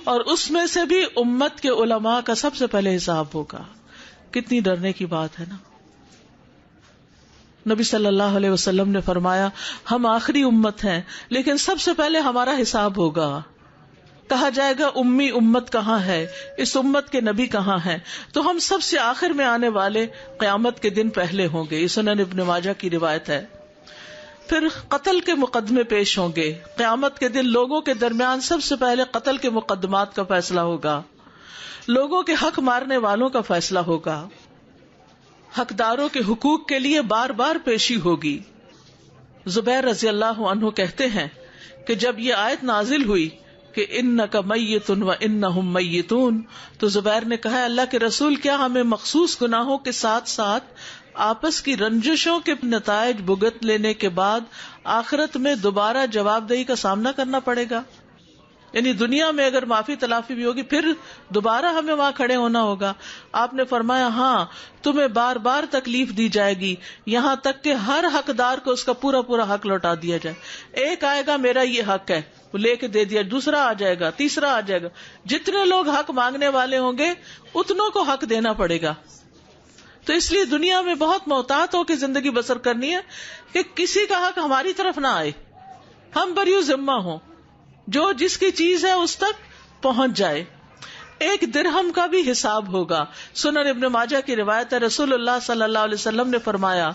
اور اس میں سے بھی امت کے علماء کا سب سے پہلے حساب ہوگا. کتنی ڈرنے کی بات ہے نا. نبی صلی اللہ علیہ وسلم نے فرمایا، ہم آخری امت ہیں لیکن سب سے پہلے ہمارا حساب ہوگا. کہا جائے گا امی امت کہاں ہے، اس امت کے نبی کہاں ہیں؟ تو ہم سب سے آخر میں آنے والے قیامت کے دن پہلے ہوں گے. یہ سنن ابن ماجہ کی روایت ہے. پھر قتل کے مقدمے پیش ہوں گے. قیامت کے دن لوگوں کے درمیان سب سے پہلے قتل کے مقدمات کا فیصلہ ہوگا، لوگوں کے حق مارنے والوں کا فیصلہ ہوگا، حقداروں کے حقوق کے لیے بار بار پیشی ہوگی. زبیر رضی اللہ عنہ کہتے ہیں کہ جب یہ آیت نازل ہوئی کہ انک میت و انہم میتون، تو زبیر نے کہا، اللہ کے رسول کیا ہمیں مخصوص گناہوں کے ساتھ ساتھ آپس کی رنجشوں کے نتائج بھگت لینے کے بعد آخرت میں دوبارہ جواب دہی کا سامنا کرنا پڑے گا؟ یعنی دنیا میں اگر معافی تلافی بھی ہوگی پھر دوبارہ ہمیں وہاں کھڑے ہونا ہوگا. آپ نے فرمایا، ہاں تمہیں بار بار تکلیف دی جائے گی یہاں تک کہ ہر حقدار کو اس کا پورا پورا حق لوٹا دیا جائے. ایک آئے گا میرا یہ حق ہے، وہ لے کے دے دیا، دوسرا آ جائے گا، تیسرا آ جائے گا. جتنے لوگ حق مانگنے والے ہوں گے اتنوں کو حق دینا پڑے گا. تو اس لیے دنیا میں بہت محتاط ہو کے زندگی بسر کرنی ہے کہ کسی کا حق ہماری طرف نہ آئے، ہم بریو ذمہ ہوں، جو جس کی چیز ہے اس تک پہنچ جائے. ایک درہم کا بھی حساب ہوگا. سنن ابن ماجہ کی روایت ہے، رسول اللہ صلی اللہ علیہ وسلم نے فرمایا،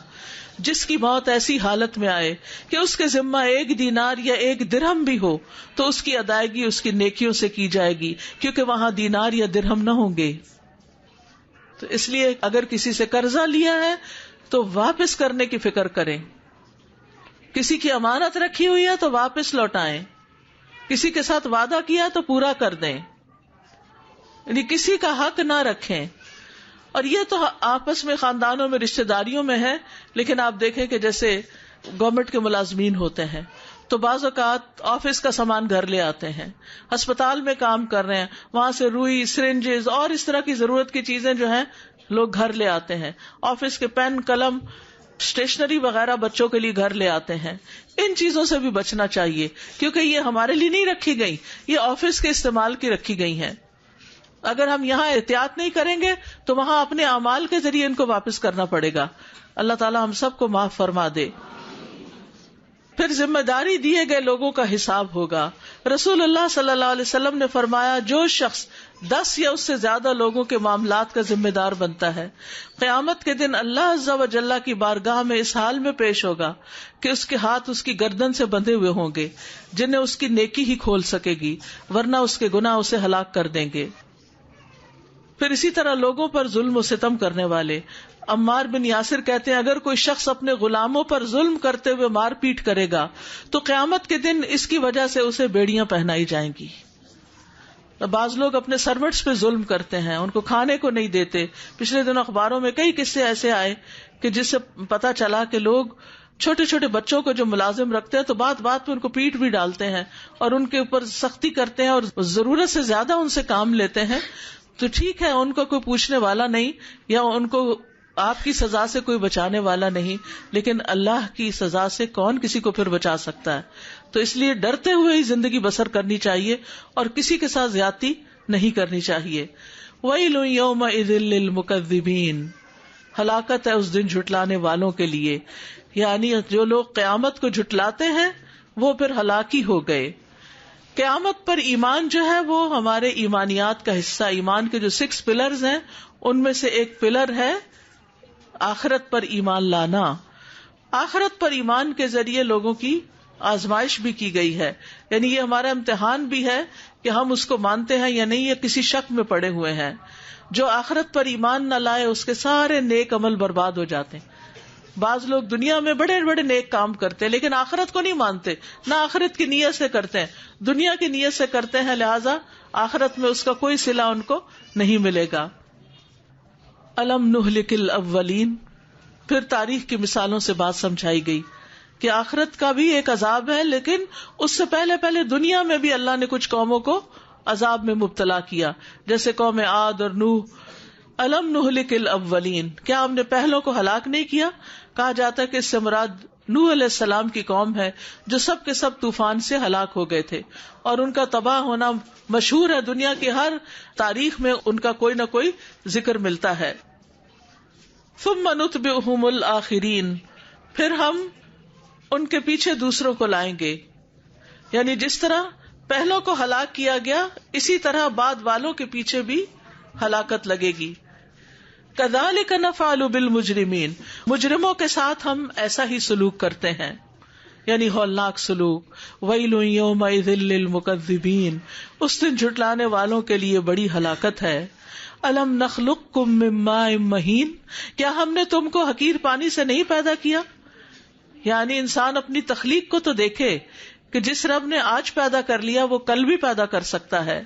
جس کی موت ایسی حالت میں آئے کہ اس کے ذمہ 1 دینار یا 1 درہم بھی ہو تو اس کی ادائیگی اس کی نیکیوں سے کی جائے گی، کیونکہ وہاں دینار یا درہم نہ ہوں گے. تو اس لیے اگر کسی سے قرضہ لیا ہے تو واپس کرنے کی فکر کریں. کسی کی امانت رکھی ہوئی ہے تو واپس لوٹائیں. کسی کے ساتھ وعدہ کیا تو پورا کر دیں، یعنی کسی کا حق نہ رکھیں. اور یہ تو آپس میں خاندانوں میں رشتہ داریوں میں ہے، لیکن آپ دیکھیں کہ جیسے گورنمنٹ کے ملازمین ہوتے ہیں تو بعض اوقات آفس کا سامان گھر لے آتے ہیں، ہسپتال میں کام کر رہے ہیں وہاں سے روئی، سرنجز اور اس طرح کی ضرورت کی چیزیں جو ہیں لوگ گھر لے آتے ہیں. آفس کے پین، قلم، اسٹیشنری وغیرہ بچوں کے لیے گھر لے آتے ہیں. ان چیزوں سے بھی بچنا چاہیے کیونکہ یہ ہمارے لیے نہیں رکھی گئی، یہ آفس کے استعمال کی رکھی گئی ہیں. اگر ہم یہاں احتیاط نہیں کریں گے تو وہاں اپنے اعمال کے ذریعے ان کو واپس کرنا پڑے گا. اللہ تعالی ہم سب کو معاف فرما دے. پھر ذمہ داری دیے گئے لوگوں کا حساب ہوگا. رسول اللہ صلی اللہ علیہ وسلم نے فرمایا جو شخص 10 یا اس سے زیادہ لوگوں کے معاملات کا ذمہ دار بنتا ہے، قیامت کے دن اللہ عز و جل کی بارگاہ میں اس حال میں پیش ہوگا کہ اس کے ہاتھ اس کی گردن سے بندھے ہوئے ہوں گے، جنہیں اس کی نیکی ہی کھول سکے گی، ورنہ اس کے گناہ اسے ہلاک کر دیں گے۔ پھر اسی طرح لوگوں پر ظلم و ستم کرنے والے، عمار بن یاسر کہتے ہیں اگر کوئی شخص اپنے غلاموں پر ظلم کرتے ہوئے مار پیٹ کرے گا تو قیامت کے دن اس کی وجہ سے اسے بیڑیاں پہنائی جائیں گی۔ بعض لوگ اپنے سروٹس پہ ظلم کرتے ہیں، ان کو کھانے کو نہیں دیتے۔ پچھلے دن اخباروں میں کئی قصے ایسے آئے کہ جس سے پتا چلا کہ لوگ چھوٹے چھوٹے بچوں کو جو ملازم رکھتے ہیں تو بات بات پہ ان کو پیٹ بھی ڈالتے ہیں اور ان کے اوپر سختی کرتے ہیں اور ضرورت سے زیادہ ان سے کام لیتے ہیں۔ تو ٹھیک ہے، ان کو کوئی پوچھنے والا نہیں یا ان کو آپ کی سزا سے کوئی بچانے والا نہیں، لیکن اللہ کی سزا سے کون کسی کو پھر بچا سکتا ہے؟ تو اس لیے ڈرتے ہوئے ہی زندگی بسر کرنی چاہیے اور کسی کے ساتھ زیادتی نہیں کرنی چاہیے۔ وَيْلٌ يَوْمَئِذٍ لِّلْمُكَذِّبِينَ، ہلاکت ہے اس دن جھٹلانے والوں کے لیے، یعنی جو لوگ قیامت کو جھٹلاتے ہیں وہ پھر ہلاکی ہو گئے۔ قیامت پر ایمان جو ہے وہ ہمارے ایمانیات کا حصہ، ایمان کے جو 6 پلرز ہیں ان میں سے ایک پلر ہے آخرت پر ایمان لانا۔ آخرت پر ایمان کے ذریعے لوگوں کی آزمائش بھی کی گئی ہے، یعنی یہ ہمارا امتحان بھی ہے کہ ہم اس کو مانتے ہیں یا نہیں، یا کسی شک میں پڑے ہوئے ہیں۔ جو آخرت پر ایمان نہ لائے اس کے سارے نیک عمل برباد ہو جاتے ہیں۔ بعض لوگ دنیا میں بڑے بڑے نیک کام کرتے ہیں لیکن آخرت کو نہیں مانتے، نہ آخرت کی نیت سے کرتے ہیں، دنیا کی نیت سے کرتے ہیں، لہذا آخرت میں اس کا کوئی صلہ ان کو نہیں ملے گا۔ الم نہلک الاولین، پھر تاریخ کی مثالوں سے بات سمجھائی گئی کہ آخرت کا بھی ایک عذاب ہے، لیکن اس سے پہلے دنیا میں بھی اللہ نے کچھ قوموں کو عذاب میں مبتلا کیا، جیسے قوم عاد اور نوح۔ الم نہلک الاولین، کیا ہم نے پہلوں کو ہلاک نہیں کیا؟ کہا جاتا ہے کہ اس سے مراد نوح علیہ السلام کی قوم ہے جو سب کے سب طوفان سے ہلاک ہو گئے تھے، اور ان کا تباہ ہونا مشہور ہے، دنیا کی ہر تاریخ میں ان کا کوئی نہ کوئی ذکر ملتا ہے۔ ثم نتبعہم الآخرین، پھر ہم ان کے پیچھے دوسروں کو لائیں گے، یعنی جس طرح پہلوں کو ہلاک کیا گیا اسی طرح بعد والوں کے پیچھے بھی ہلاکت لگے گی۔ کذالک نفعل بالمجرمین، مجرموں کے ساتھ ہم ایسا ہی سلوک کرتے ہیں، یعنی ہولناک سلوک۔ ویل یومئذ للمکذبین، اس دن جھٹلانے والوں کے لیے بڑی ہلاکت ہے۔ الم نخلقکم من ماء مہین، کیا ہم نے تم کو حقیر پانی سے نہیں پیدا کیا؟ یعنی انسان اپنی تخلیق کو تو دیکھے کہ جس رب نے آج پیدا کر لیا وہ کل بھی پیدا کر سکتا ہے۔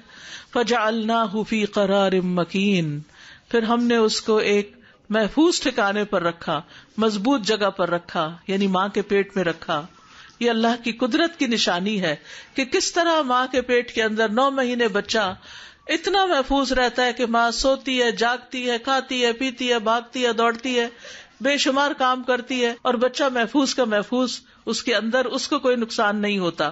فجعلناہ فی قرار مکین، پھر ہم نے اس کو ایک محفوظ ٹھکانے پر رکھا، مضبوط جگہ پر رکھا، یعنی ماں کے پیٹ میں رکھا۔ یہ اللہ کی قدرت کی نشانی ہے کہ کس طرح ماں کے پیٹ کے اندر 9 مہینے بچہ اتنا محفوظ رہتا ہے کہ ماں سوتی ہے، جاگتی ہے، کھاتی ہے، پیتی ہے، بھاگتی ہے، دوڑتی ہے، بے شمار کام کرتی ہے، اور بچہ محفوظ کا محفوظ اس کے اندر، اس کو کوئی نقصان نہیں ہوتا۔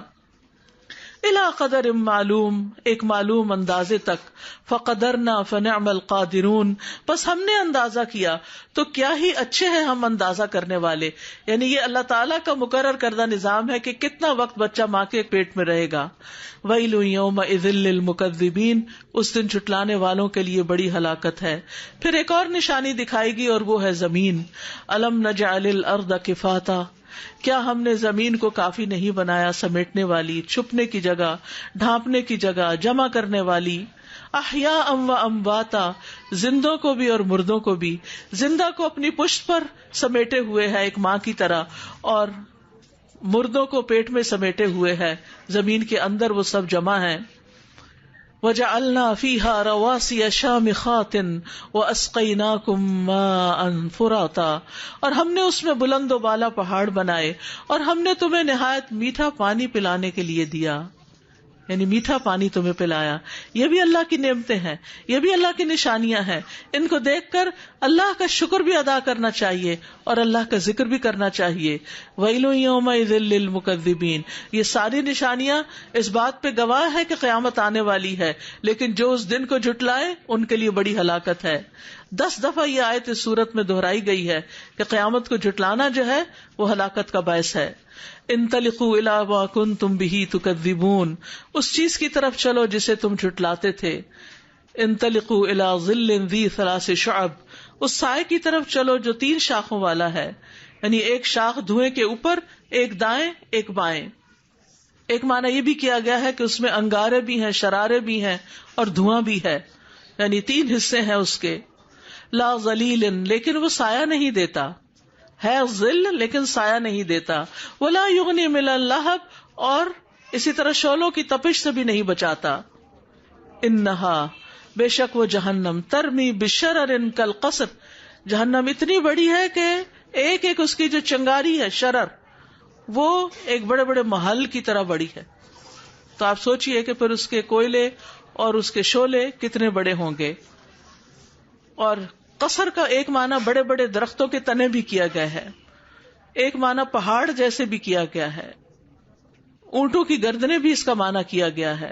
الی قدر معلوم، ایک معلوم اندازے تک۔ فقدرنا فنعم القادرون، بس ہم نے اندازہ کیا تو کیا ہی اچھے ہیں ہم اندازہ کرنے والے، یعنی یہ اللہ تعالیٰ کا مقرر کردہ نظام ہے کہ کتنا وقت بچہ ماں کے پیٹ میں رہے گا۔ ویل یومئذ للمکذبین، اس دن جھٹلانے والوں کے لیے بڑی ہلاکت ہے۔ پھر ایک اور نشانی دکھائے گی اور وہ ہے زمین۔ الم نجعل الارض کفاتا، کیا ہم نے زمین کو کافی نہیں بنایا، سمیٹنے والی، چھپنے کی جگہ، ڈھانپنے کی جگہ، جمع کرنے والی۔ احیاء و امواتا، زندوں کو بھی اور مردوں کو بھی۔ زندہ کو اپنی پشت پر سمیٹے ہوئے ہے ایک ماں کی طرح، اور مردوں کو پیٹ میں سمیٹے ہوئے ہے، زمین کے اندر وہ سب جمع ہیں۔ وَجَعَلْنَا فِيهَا رَوَاسِيَ شَامِخَاتٍ وَأَسْقَيْنَاكُمْ مَاءً فُرَاتًا، اور ہم نے اس میں بلند و بالا پہاڑ بنائے اور ہم نے تمہیں نہایت میٹھا پانی پلانے کے لیے دیا، یعنی میٹھا پانی تمہیں پلایا۔ یہ بھی اللہ کی نعمتیں ہیں، یہ بھی اللہ کی نشانیاں ہیں، ان کو دیکھ کر اللہ کا شکر بھی ادا کرنا چاہیے اور اللہ کا ذکر بھی کرنا چاہیے۔ ویل یومئذ للمکذبین، یہ ساری نشانیاں اس بات پہ گواہ ہے کہ قیامت آنے والی ہے، لیکن جو اس دن کو جھٹلائے ان کے لیے بڑی ہلاکت ہے۔ 10 دفعہ یہ آیت اس صورت میں دہرائی گئی ہے کہ قیامت کو جھٹلانا جو ہے وہ ہلاکت کا باعث ہے. انطلقوا الی ما کنتم بہ تکذبون، اس چیز کی طرف چلو جسے تم جھٹلاتے تھے. انطلقوا الی ظل ذی 3 شعب، اس سائے کی طرف چلو جو 3 شاخوں والا ہے، یعنی ایک شاخ دھوئیں کے اوپر، ایک دائیں ایک بائیں. ایک معنی یہ بھی کیا گیا ہے کہ اس میں انگارے بھی ہیں، شرارے بھی ہیں اور دھواں بھی ہے، یعنی 3 حصے ہیں اس کے. لا ظلیل، لیکن وہ سایہ نہیں دیتا، ہے ظل لیکن سایہ نہیں دیتا. ولا یغنی من اللہب، اور اسی طرح شعلوں کی تپش سے بھی نہیں بچاتا. انہا، بے شک وہ جہنم، ترمی بشرر کالقصر، جہنم اتنی بڑی ہے کہ ایک ایک اس کی جو چنگاری ہے، شرر، وہ ایک بڑے بڑے محل کی طرح بڑی ہے. تو آپ سوچئے کہ پھر اس کے کوئلے اور اس کے شعلے کتنے بڑے ہوں گے. اور قصر کا ایک معنی بڑے بڑے درختوں کے تنے بھی کیا گیا ہے، ایک معنی پہاڑ جیسے بھی کیا گیا ہے، اونٹوں کی گردنیں بھی اس کا معنی کیا گیا ہے.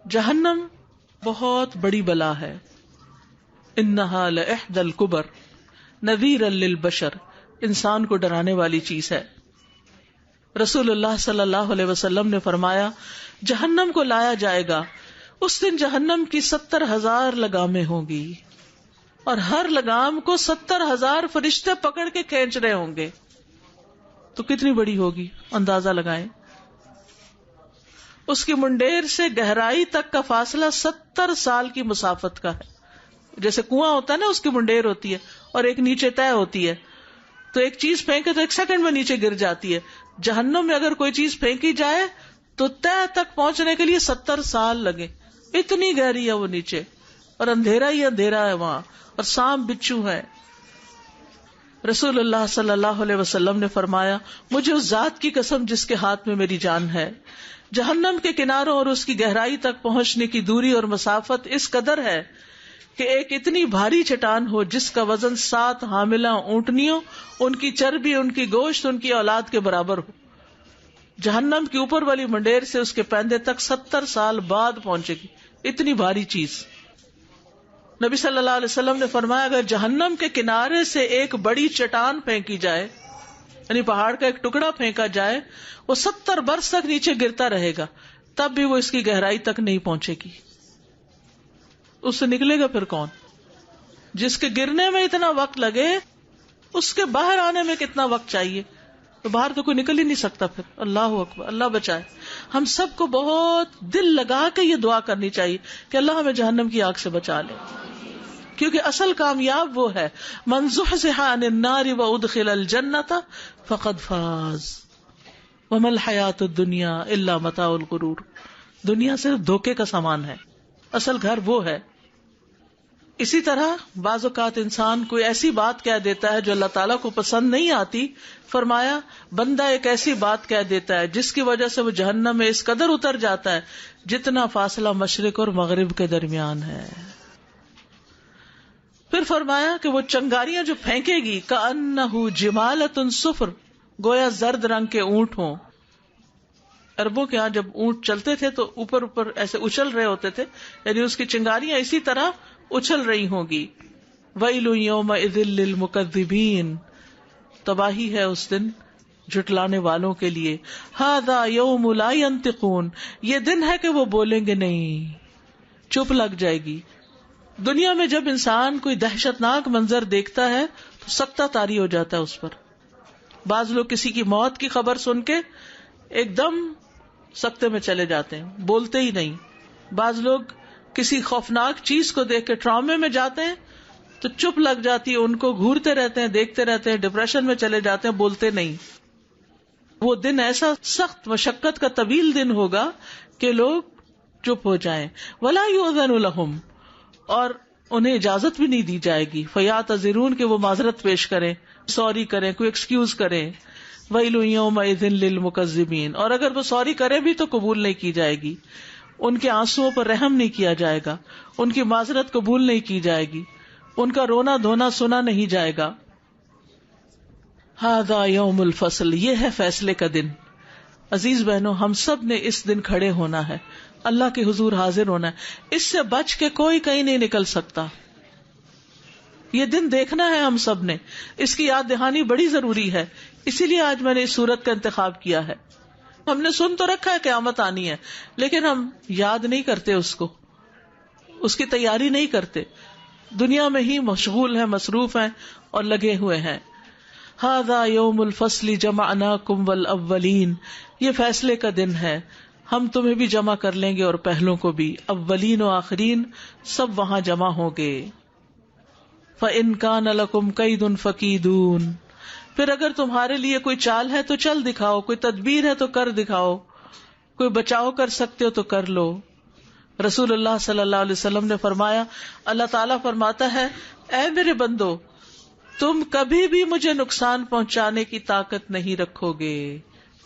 جہنم بہت بڑی بلا ہے. انہا لإحدى الکبر نذیرا للبشر، انسان کو ڈرانے والی چیز ہے. رسول اللہ صلی اللہ علیہ وسلم نے فرمایا جہنم کو لایا جائے گا، اس دن جہنم کی 70,000 لگامیں ہوں گی اور ہر لگام کو 70,000 فرشتے پکڑ کے کھینچ رہے ہوں گے. تو کتنی بڑی ہوگی اندازہ لگائیں. اس کی منڈیر سے گہرائی تک کا فاصلہ 70 سال کی مسافت کا ہے. جیسے کنواں ہوتا ہے نا، اس کی منڈیر ہوتی ہے اور ایک نیچے طے ہوتی ہے، تو ایک چیز پھینکے تو 1 سیکنڈ میں نیچے گر جاتی ہے. جہنم میں اگر کوئی چیز پھینکی جائے تو طے تک پہنچنے کے لیے 70 سال لگے. اتنی گہری ہے وہ نیچے، اور اندھیرا ہی اندھیرا ہے وہاں، اور سانپ بچھو ہے. رسول اللہ صلی اللہ علیہ وسلم نے فرمایا مجھے اس ذات کی قسم جس کے ہاتھ میں میری جان ہے، جہنم کے کناروں اور اس کی گہرائی تک پہنچنے کی دوری اور مسافت اس قدر ہے کہ ایک اتنی بھاری چٹان ہو جس کا وزن 7 حاملہ اونٹنیوں، ان کی چربی، ان کی گوشت، ان کی اولاد کے برابر ہو. جہنم کی اوپر والی منڈیر سے اس کے پیندے تک 70 سال بعد پہنچے گی، اتنی بھاری چیز. نبی صلی اللہ علیہ وسلم نے فرمایا اگر جہنم کے کنارے سے ایک بڑی چٹان پھینکی جائے، یعنی پہاڑ کا ایک ٹکڑا پھینکا جائے، وہ 70 برس تک نیچے گرتا رہے گا، تب بھی وہ اس کی گہرائی تک نہیں پہنچے گی. اس سے نکلے گا پھر کون؟ جس کے گرنے میں اتنا وقت لگے، اس کے باہر آنے میں کتنا وقت چاہیے؟ تو باہر تو کوئی نکل ہی نہیں سکتا پھر. اللہ اکبر، اللہ بچائے. ہم سب کو بہت دل لگا کے یہ دعا کرنی چاہیے کہ اللہ ہمیں جہنم کی آگ سے بچا لے، کیونکہ اصل کامیاب وہ ہے من زحزح عن النار وادخل الجنۃ فقد فاز وما الحیاۃ الدنیا الا متاع الغرور. دنیا صرف دھوکے کا سامان ہے، اصل گھر وہ ہے. اسی طرح بعض اوقات انسان کوئی ایسی بات کہہ دیتا ہے جو اللہ تعالیٰ کو پسند نہیں آتی. فرمایا بندہ ایک ایسی بات کہہ دیتا ہے جس کی وجہ سے وہ جہنم میں اس قدر اتر جاتا ہے جتنا فاصلہ مشرق اور مغرب کے درمیان ہے. پھر فرمایا کہ وہ چنگاریاں جو پھینکے گی کأنہ جمالۃ صفر، گویا زرد رنگ کے اونٹ ہوں. عربوں کے ہاں جب اونٹ چلتے تھے تو اوپر اوپر ایسے اچھل رہے ہوتے تھے، یعنی اس کی چنگاریاں اسی طرح اچھل رہی ہوں گی. ویل یومئذ للمکذبین، تباہی ہے اس دن جھٹلانے والوں کے لیے. ھذا یوم لا ینطقون، یہ دن ہے کہ وہ بولیں گے نہیں، چپ لگ جائے گی. دنیا میں جب انسان کوئی دہشتناک منظر دیکھتا ہے تو سکتہ طاری ہو جاتا ہے اس پر. بعض لوگ کسی کی موت کی خبر سن کے ایک دم سکتے میں چلے جاتے ہیں، بولتے ہی نہیں. بعض لوگ کسی خوفناک چیز کو دیکھ کے ٹرامے میں جاتے ہیں تو چپ لگ جاتی ہے، ان کو گھورتے رہتے ہیں، دیکھتے رہتے ہیں، ڈپریشن میں چلے جاتے ہیں، بولتے نہیں. وہ دن ایسا سخت مشقت کا طویل دن ہوگا کہ لوگ چپ ہو جائیں. ولا یؤذن لہم، اور انہیں اجازت بھی نہیں دی جائے گی. فیعتذرون، کہ وہ معذرت پیش کریں، سوری کریں، کوئی ایکسکیوز کریں. ویل یومئذ للمکذبین، اور اگر وہ سوری کریں بھی تو قبول نہیں کی جائے گی. ان کے آنسوؤں پر رحم نہیں کیا جائے گا، ان کی معذرت قبول نہیں کی جائے گی، ان کا رونا دھونا سنا نہیں جائے گا. ھذا یوم الفصل، یہ ہے فیصلے کا دن. عزیز بہنوں، ہم سب نے اس دن کھڑے ہونا ہے، اللہ کے حضور حاضر ہونا ہے. اس سے بچ کے کوئی کہیں نہیں نکل سکتا. یہ دن دیکھنا ہے ہم سب نے، اس کی یاد دہانی بڑی ضروری ہے. اسی لیے آج میں نے اس سورت کا انتخاب کیا ہے. ہم نے سن تو رکھا ہے قیامت آنی ہے، لیکن ہم یاد نہیں کرتے اس کو، اس کی تیاری نہیں کرتے، دنیا میں ہی مشغول ہیں، مصروف ہیں اور لگے ہوئے ہیں. ھذا یوم الفصل جمعناکم والاولین، یہ فیصلے کا دن ہے، ہم تمہیں بھی جمع کر لیں گے اور پہلوں کو بھی، اولین و آخرین سب وہاں جمع ہوں گے. فَإِن كَانَ لَكُمْ كَيْدٌ فَكِيدُونِ، پھر اگر تمہارے لیے کوئی چال ہے تو چل دکھاؤ، کوئی تدبیر ہے تو کر دکھاؤ، کوئی بچاؤ کر سکتے ہو تو کر لو. رسول اللہ صلی اللہ علیہ وسلم نے فرمایا، اللہ تعالیٰ فرماتا ہے، اے میرے بندو، تم کبھی بھی مجھے نقصان پہنچانے کی طاقت نہیں رکھو گے،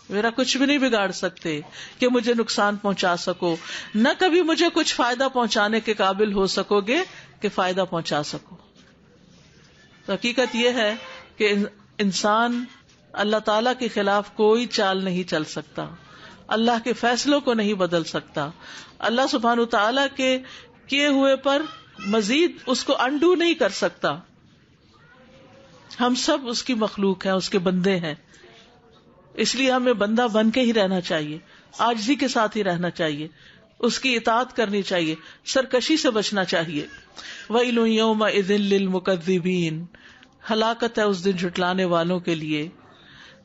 میرا کچھ بھی نہیں بگاڑ سکتے کہ مجھے نقصان پہنچا سکو، نہ کبھی مجھے کچھ فائدہ پہنچانے کے قابل ہو سکو گے کہ فائدہ پہنچا سکو. تو حقیقت یہ ہے کہ انسان اللہ تعالیٰ کے خلاف کوئی چال نہیں چل سکتا، اللہ کے فیصلوں کو نہیں بدل سکتا، اللہ سبحانہ تعالیٰ کے کیے ہوئے پر مزید اس کو انڈو نہیں کر سکتا. ہم سب اس کی مخلوق ہیں، اس کے بندے ہیں، اس لیے ہمیں بندہ بن کے ہی رہنا چاہیے، عاجزی کے ساتھ ہی رہنا چاہیے، اس کی اطاعت کرنی چاہیے، سرکشی سے بچنا چاہیے. وَيْلٌ يَوْمَئِذٍ لِّلْمُكَذِّبِينَ، ہلاکت ہے اس دن جھٹلانے والوں کے لیے.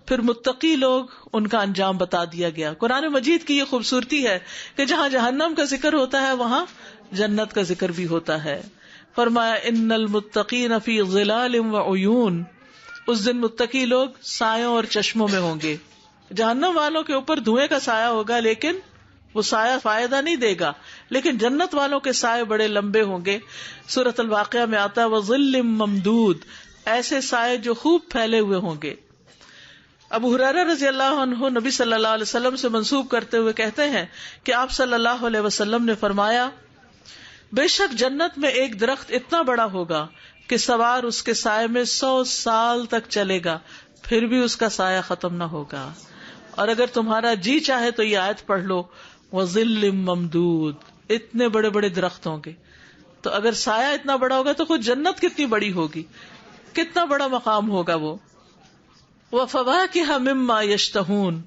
پھر متقی لوگ، ان کا انجام بتا دیا گیا. قرآن مجید کی یہ خوبصورتی ہے کہ جہاں جہنم کا ذکر ہوتا ہے وہاں جنت کا ذکر بھی ہوتا ہے. فرمایا ان المتقین فی ظلال وعیون، اس دن متقی لوگ سایوں اور چشموں میں ہوں گے. جہنم والوں کے اوپر دھوئیں کا سایہ ہوگا، لیکن وہ سایہ فائدہ نہیں دے گا، لیکن جنت والوں کے سائے بڑے لمبے ہوں گے. سورۃ الواقعہ میں آتا ہے وظل ممدود، ایسے سائے جو خوب پھیلے ہوئے ہوں گے. ابو ہریرہ رضی اللہ عنہ نبی صلی اللہ علیہ وسلم سے منسوب کرتے ہوئے کہتے ہیں کہ آپ صلی اللہ علیہ وسلم نے فرمایا، بے شک جنت میں ایک درخت اتنا بڑا ہوگا کہ سوار اس کے سائے میں 100 سال تک چلے گا، پھر بھی اس کا سایہ ختم نہ ہوگا. اور اگر تمہارا جی چاہے تو یہ آیت پڑھ لو، وظل ممدود، اتنے بڑے بڑے درخت ہوں گے. تو اگر سایہ اتنا بڑا ہوگا تو خود جنت کتنی بڑی ہوگی، کتنا بڑا مقام ہوگا وہ. وَفَوَاكِهَ مِمَّا يَشْتَهُونَ،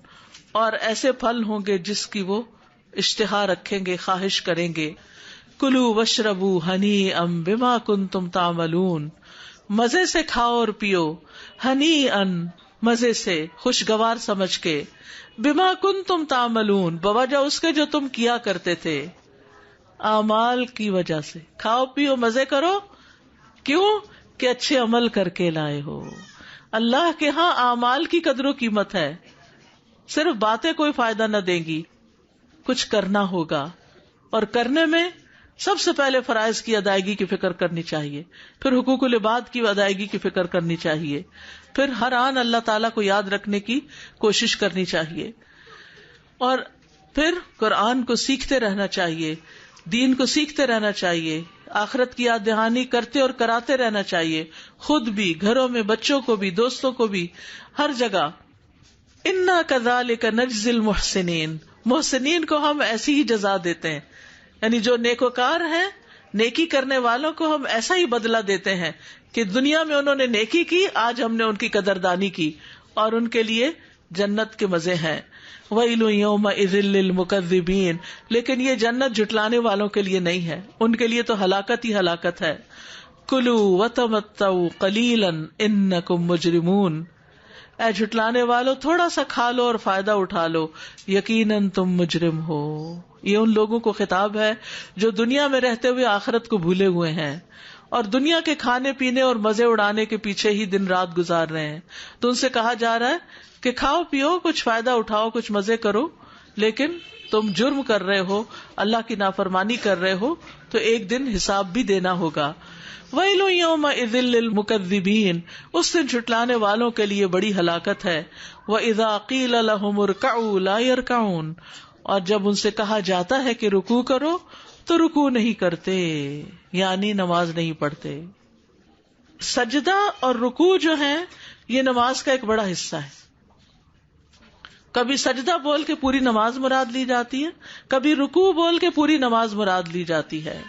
اور ایسے پھل ہوں گے جس کی وہ اشتہا رکھیں گے، خواہش کریں گے. کُلُوا وَاشْرَبُوا هَنِيئًا بِمَا كُنتُمْ تَعْمَلُونَ، مزے سے کھاؤ اور پیو، ہنیئن، مزے سے، خوشگوار سمجھ کے، بِمَا كُنتُمْ تَعْمَلُونَ، بوجہ اس کے جو تم کیا کرتے تھے، اعمال کی وجہ سے کھاؤ پیو مزے کرو. کیوں؟ کہ اچھے عمل کر کے لائے ہو. اللہ کے ہاں اعمال کی قدر و قیمت ہے، صرف باتیں کوئی فائدہ نہ دیں گی، کچھ کرنا ہوگا. اور کرنے میں سب سے پہلے فرائض کی ادائیگی کی فکر کرنی چاہیے، پھر حقوق العباد کی ادائیگی کی فکر کرنی چاہیے، پھر ہر آن اللہ تعالیٰ کو یاد رکھنے کی کوشش کرنی چاہیے، اور پھر قرآن کو سیکھتے رہنا چاہیے، دین کو سیکھتے رہنا چاہیے، آخرت کی یاد دہانی کرتے اور کراتے رہنا چاہیے، خود بھی، گھروں میں، بچوں کو بھی، دوستوں کو بھی، ہر جگہ. انا کذالک نجزی المحسنین، محسنین کو ہم ایسی ہی جزا دیتے ہیں، یعنی جو نیکوکار ہیں، نیکی کرنے والوں کو ہم ایسا ہی بدلہ دیتے ہیں کہ دنیا میں انہوں نے نیکی کی، آج ہم نے ان کی قدردانی کی اور ان کے لیے جنت کے مزے ہیں. وَيْلٌ يَوْمَئِذٍ لِّلْمُكَذِّبِينَ، لیکن یہ جنت جھٹلانے والوں کے لیے نہیں ہے، ان کے لیے تو ہلاکت ہی ہلاکت ہے. کُلُوا وَتَمَتَّعُوا قَلِيلًا إِنَّكُمْ مُجْرِمُونَ، اے جھٹلانے والو تھوڑا سا کھا لو اور فائدہ اٹھا لو، یقیناً تم مجرم ہو. یہ ان لوگوں کو خطاب ہے جو دنیا میں رہتے ہوئے آخرت کو بھولے ہوئے ہیں اور دنیا کے کھانے پینے اور مزے اڑانے کے پیچھے ہی دن رات گزار رہے ہیں. تو ان سے کہا جا رہا ہے کہ کھاؤ پیو، کچھ فائدہ اٹھاؤ، کچھ مزے کرو، لیکن تم جرم کر رہے ہو، اللہ کی نافرمانی کر رہے ہو، تو ایک دن حساب بھی دینا ہوگا. وَيْلٌ يَوْمَئِذٍ لِّلْمُكَذِّبِينَ، اس دن جھٹلانے والوں کے لیے بڑی ہلاکت ہے. وَإِذَا قِيلَ لَهُمُ ارْكَعُوا لَا يَرْكَعُونَ، اور جب ان سے کہا جاتا ہے کہ رکوع کرو تو رکوع نہیں کرتے، یعنی نماز نہیں پڑھتے. سجدہ اور رکوع جو ہیں یہ نماز کا ایک بڑا حصہ ہے. کبھی سجدہ بول کے پوری نماز مراد لی جاتی ہے، کبھی رکوع بول کے پوری نماز مراد لی جاتی ہے.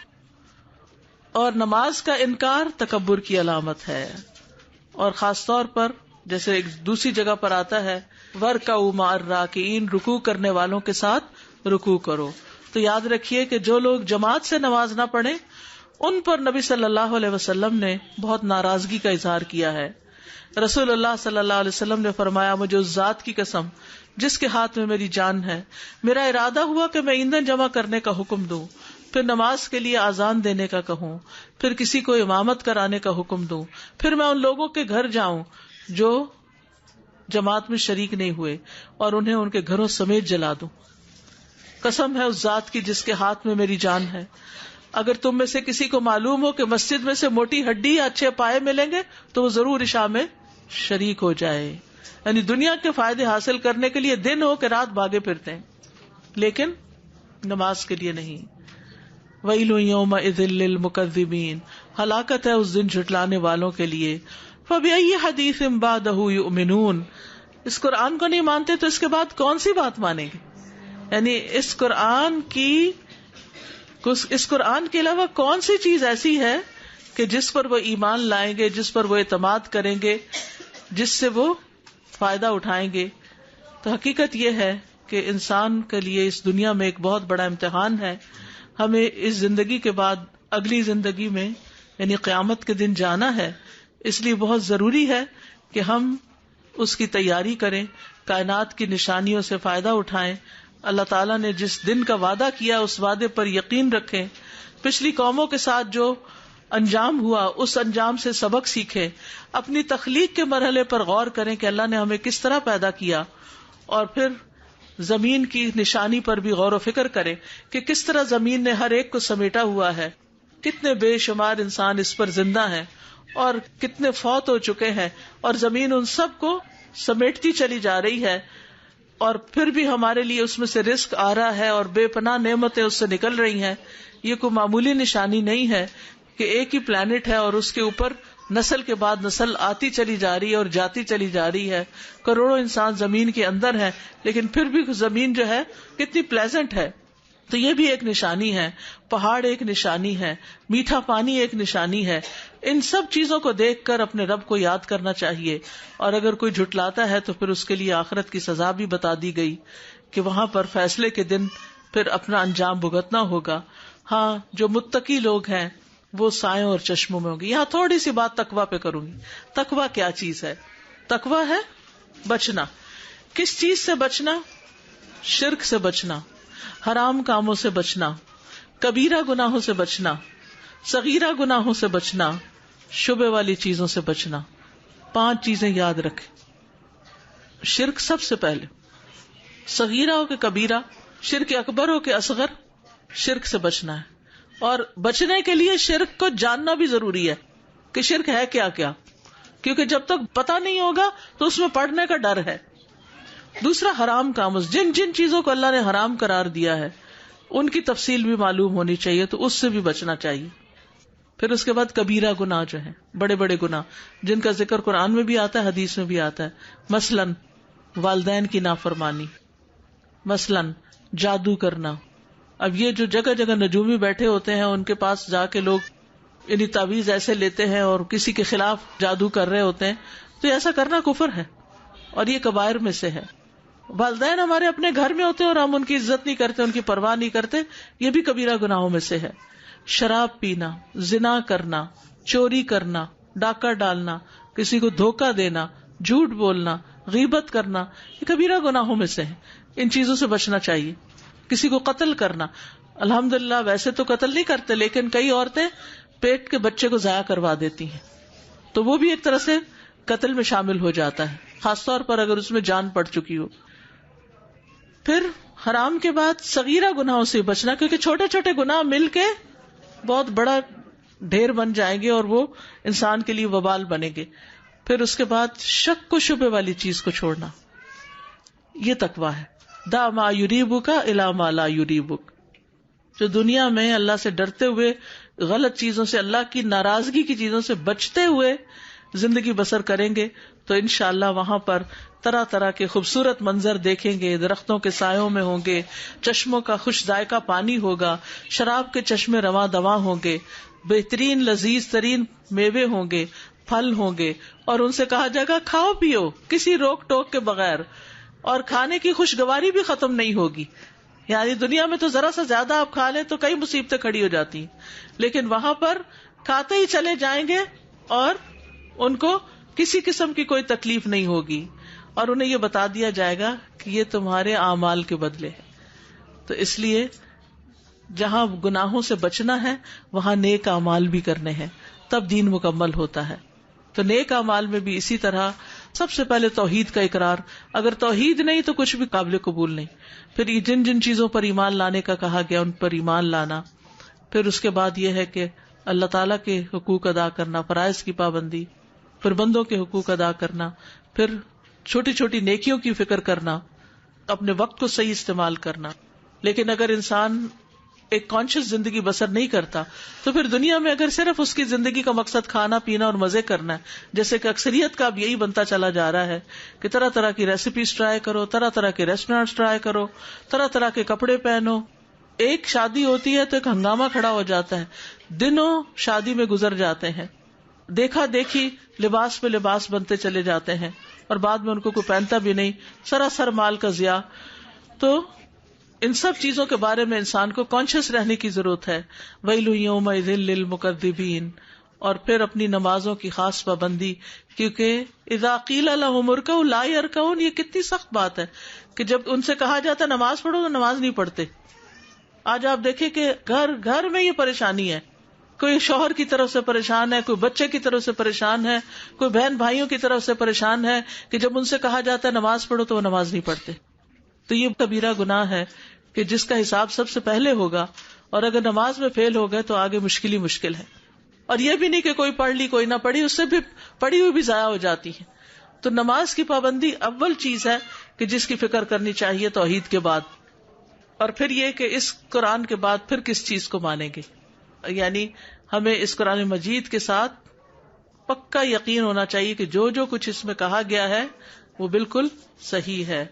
اور نماز کا انکار تکبر کی علامت ہے. اور خاص طور پر جیسے ایک دوسری جگہ پر آتا ہے وَارْكَعُوا مَعَ الرَّاكِعِينَ، رکوع کرنے والوں کے ساتھ رکوع کرو. تو یاد رکھیے کہ جو لوگ جماعت سے نماز نہ پڑھیں ان پر نبی صلی اللہ علیہ وسلم نے بہت ناراضگی کا اظہار کیا ہے. رسول اللہ صلی اللہ علیہ وسلم نے فرمایا مجھے اس ذات کی قسم جس کے ہاتھ میں میری جان ہے، میرا ارادہ ہوا کہ میں ایندھن جمع کرنے کا حکم دوں، پھر نماز کے لیے اذان دینے کا کہوں، پھر کسی کو امامت کرانے کا حکم دوں، پھر میں ان لوگوں کے گھر جاؤں جو جماعت میں شریک نہیں ہوئے اور انہیں ان کے گھروں سمیت جلا دوں. قسم ہے اس ذات کی جس کے ہاتھ میں میری جان ہے، اگر تم میں سے کسی کو معلوم ہو کہ مسجد میں سے موٹی ہڈی یا اچھے پائے ملیں گے تو وہ ضرور عشاء میں شریک ہو جائے. یعنی دنیا کے فائدے حاصل کرنے کے لیے دن ہو کہ رات بھاگے پھرتے ہیں لیکن نماز کے لیے نہیں. وَيْلٌ يَوْمَئِذٍ لِّلْمُكَذِّبِينَ، ہلاکت ہے اس دن جھٹلانے والوں کے لیے. فَبِأَيِّ حَدِيثٍ بَعْدَهُ يُؤْمِنُونَ، اس قرآن کو نہیں مانتے تو اس کے بعد کون سی بات مانیں گے؟ یعنی اس قرآن کے علاوہ کون سی چیز ایسی ہے کہ جس پر وہ ایمان لائیں گے، جس پر وہ اعتماد کریں گے، جس سے وہ فائدہ اٹھائیں گے. تو حقیقت یہ ہے کہ انسان کے لیے اس دنیا میں ایک بہت بڑا امتحان ہے. ہمیں اس زندگی کے بعد اگلی زندگی میں یعنی قیامت کے دن جانا ہے، اس لیے بہت ضروری ہے کہ ہم اس کی تیاری کریں، کائنات کی نشانیوں سے فائدہ اٹھائیں. اللہ تعالیٰ نے جس دن کا وعدہ کیا اس وعدے پر یقین رکھیں. پچھلی قوموں کے ساتھ جو انجام ہوا اس انجام سے سبق سیکھیں. اپنی تخلیق کے مرحلے پر غور کریں کہ اللہ نے ہمیں کس طرح پیدا کیا، اور پھر زمین کی نشانی پر بھی غور و فکر کریں کہ کس طرح زمین نے ہر ایک کو سمیٹا ہوا ہے، کتنے بے شمار انسان اس پر زندہ ہیں اور کتنے فوت ہو چکے ہیں، اور زمین ان سب کو سمیٹتی چلی جا رہی ہے. اور پھر بھی ہمارے لیے اس میں سے رزق آ رہا ہے اور بے پناہ نعمتیں اس سے نکل رہی ہیں. یہ کوئی معمولی نشانی نہیں ہے کہ ایک ہی پلانٹ ہے اور اس کے اوپر نسل کے بعد نسل آتی چلی جا رہی ہے اور جاتی چلی جا رہی ہے. کروڑوں انسان زمین کے اندر ہیں لیکن پھر بھی زمین جو ہے کتنی پلیزنٹ ہے. تو یہ بھی ایک نشانی ہے. پہاڑ ایک نشانی ہے، میٹھا پانی ایک نشانی ہے. ان سب چیزوں کو دیکھ کر اپنے رب کو یاد کرنا چاہیے. اور اگر کوئی جھٹلاتا ہے تو پھر اس کے لیے آخرت کی سزا بھی بتا دی گئی کہ وہاں پر فیصلے کے دن پھر اپنا انجام بھگتنا ہوگا. ہاں، جو متقی لوگ ہیں وہ سایوں اور چشموں میں ہوں گے. یہاں تھوڑی سی بات تقویٰ پہ کروں گی. تقویٰ کیا چیز ہے؟ تقویٰ ہے بچنا. کس چیز سے بچنا؟ شرک سے بچنا، حرام کاموں سے بچنا، کبیرہ گناہوں سے بچنا، صغیرہ گناہوں سے بچنا، شبہ والی چیزوں سے بچنا. 5 چیزیں یاد رکھیں. شرک سب سے پہلے، صغیرہ ہو کہ کبیرہ، شرک اکبر ہو کہ اصغر، شرک سے بچنا ہے. اور بچنے کے لیے شرک کو جاننا بھی ضروری ہے کہ شرک ہے کیا کیا، کیونکہ جب تک پتہ نہیں ہوگا تو اس میں پڑنے کا ڈر ہے. دوسرا، حرام کام، جن جن چیزوں کو اللہ نے حرام قرار دیا ہے ان کی تفصیل بھی معلوم ہونی چاہیے، تو اس سے بھی بچنا چاہیے. پھر اس کے بعد کبیرہ گناہ جو ہیں، بڑے بڑے گناہ جن کا ذکر قرآن میں بھی آتا ہے، حدیث میں بھی آتا ہے. مثلاً والدین کی نافرمانی، مثلاً جادو کرنا. اب یہ جو جگہ جگہ نجومی بیٹھے ہوتے ہیں ان کے پاس جا کے لوگ یعنی تعویذ ایسے لیتے ہیں اور کسی کے خلاف جادو کر رہے ہوتے ہیں، تو ایسا کرنا کفر ہے اور یہ کبائر میں سے ہے. والدین ہمارے اپنے گھر میں ہوتے ہیں اور ہم ان کی عزت نہیں کرتے، ان کی پرواہ نہیں کرتے، یہ بھی کبیرہ گناہوں میں سے ہے. شراب پینا، زنا کرنا، چوری کرنا، ڈاکہ ڈالنا، کسی کو دھوکہ دینا، جھوٹ بولنا، غیبت کرنا، یہ کبیرہ گناہوں میں سے ہے. ان چیزوں سے بچنا چاہیے. کسی کو قتل کرنا، الحمدللہ ویسے تو قتل نہیں کرتے لیکن کئی عورتیں پیٹ کے بچے کو ضائع کروا دیتی ہیں، تو وہ بھی ایک طرح سے قتل میں شامل ہو جاتا ہے، خاص طور پر اگر اس میں جان پڑ چکی ہو. پھر حرام کے بعد صغیرہ گناہوں سے بچنا، کیونکہ چھوٹے چھوٹے گناہ مل کے بہت بڑا ڈھیر بن جائیں گے اور وہ انسان کے لیے وبال بنے گے. پھر اس کے بعد شک و شبہ والی چیز کو چھوڑنا، یہ تقویٰ ہے. دا ما یریبک الی ما لا یریبک. جو دنیا میں اللہ سے ڈرتے ہوئے غلط چیزوں سے، اللہ کی ناراضگی کی چیزوں سے بچتے ہوئے زندگی بسر کریں گے تو انشاءاللہ وہاں پر طرح طرح کے خوبصورت منظر دیکھیں گے. درختوں کے سایوں میں ہوں گے، چشموں کا خوش ذائقہ پانی ہوگا، شراب کے چشمے رواں دواں ہوں گے. بہترین لذیذ ترین میوے ہوں گے، پھل ہوں گے، اور ان سے کہا جائے گا کھاؤ پیو کسی روک ٹوک کے بغیر، اور کھانے کی خوشگواری بھی ختم نہیں ہوگی. یعنی دنیا میں تو ذرا سا زیادہ آپ کھا لیں تو کئی مصیبتیں کھڑی ہو جاتی ہیں، لیکن وہاں پر کھاتے ہی چلے جائیں گے اور ان کو کسی قسم کی کوئی تکلیف نہیں ہوگی، اور انہیں یہ بتا دیا جائے گا کہ یہ تمہارے اعمال کے بدلے ہے. تو اس لیے جہاں گناہوں سے بچنا ہے وہاں نیک اعمال بھی کرنے ہیں، تب دین مکمل ہوتا ہے. تو نیک اعمال میں بھی اسی طرح سب سے پہلے توحید کا اقرار. اگر توحید نہیں تو کچھ بھی قابل قبول نہیں. پھر یہ جن جن چیزوں پر ایمان لانے کا کہا گیا ان پر ایمان لانا. پھر اس کے بعد یہ ہے کہ اللہ تعالیٰ کے حقوق ادا کرنا، فرائض کی پابندی، پھر بندوں کے حقوق ادا کرنا، پھر چھوٹی چھوٹی نیکیوں کی فکر کرنا، اپنے وقت کو صحیح استعمال کرنا. لیکن اگر انسان ایک کانشیس زندگی بسر نہیں کرتا تو پھر دنیا میں اگر صرف اس کی زندگی کا مقصد کھانا پینا اور مزے کرنا ہے، جیسے کہ اکثریت کا اب یہی بنتا چلا جا رہا ہے کہ طرح طرح کی ریسیپیز ٹرائی کرو، طرح طرح کے ریسٹورینٹس ٹرائی کرو، طرح طرح کے کپڑے پہنو. ایک شادی ہوتی ہے تو ایک ہنگامہ کھڑا ہو جاتا ہے، دنوں شادی میں گزر جاتے ہیں، دیکھا دیکھی لباس پہ لباس بنتے چلے جاتے ہیں، اور بعد میں ان کو کوئی پہنتا بھی نہیں، سراسر مال کا ضیاع. تو ان سب چیزوں کے بارے میں انسان کو کانشیس رہنے کی ضرورت ہے. وَيْلٌ يَوْمَئِذٍ لِّلْمُكَذِّبِينَ. اور پھر اپنی نمازوں کی خاص پابندی، کیونکہ اذا قیل لهم ارکعوا لا يرکعون، یہ کتنی سخت بات ہے کہ جب ان سے کہا جاتا ہے نماز پڑھو تو نماز نہیں پڑھتے. آج آپ دیکھیں کہ گھر گھر میں یہ پریشانی ہے. کوئی شوہر کی طرف سے پریشان ہے، کوئی بچے کی طرف سے پریشان ہے، کوئی بہن بھائیوں کی طرف سے پریشان ہے کہ جب ان سے کہا جاتا ہے نماز پڑھو تو وہ نماز نہیں پڑھتے. تو یہ کبیرہ گناہ ہے کہ جس کا حساب سب سے پہلے ہوگا، اور اگر نماز میں فیل ہو گئے تو آگے مشکل ہی مشکل ہے. اور یہ بھی نہیں کہ کوئی پڑھ لی کوئی نہ پڑھی، اس سے بھی پڑھی ہوئی بھی ضائع ہو جاتی ہے. تو نماز کی پابندی اول چیز ہے کہ جس کی فکر کرنی چاہیے توحید کے بعد. اور پھر یہ کہ اس قرآن کے بعد پھر کس چیز کو مانیں گے، یعنی ہمیں اس قرآن مجید کے ساتھ پکا یقین ہونا چاہیے کہ جو جو کچھ اس میں کہا گیا ہے وہ بالکل صحیح ہے،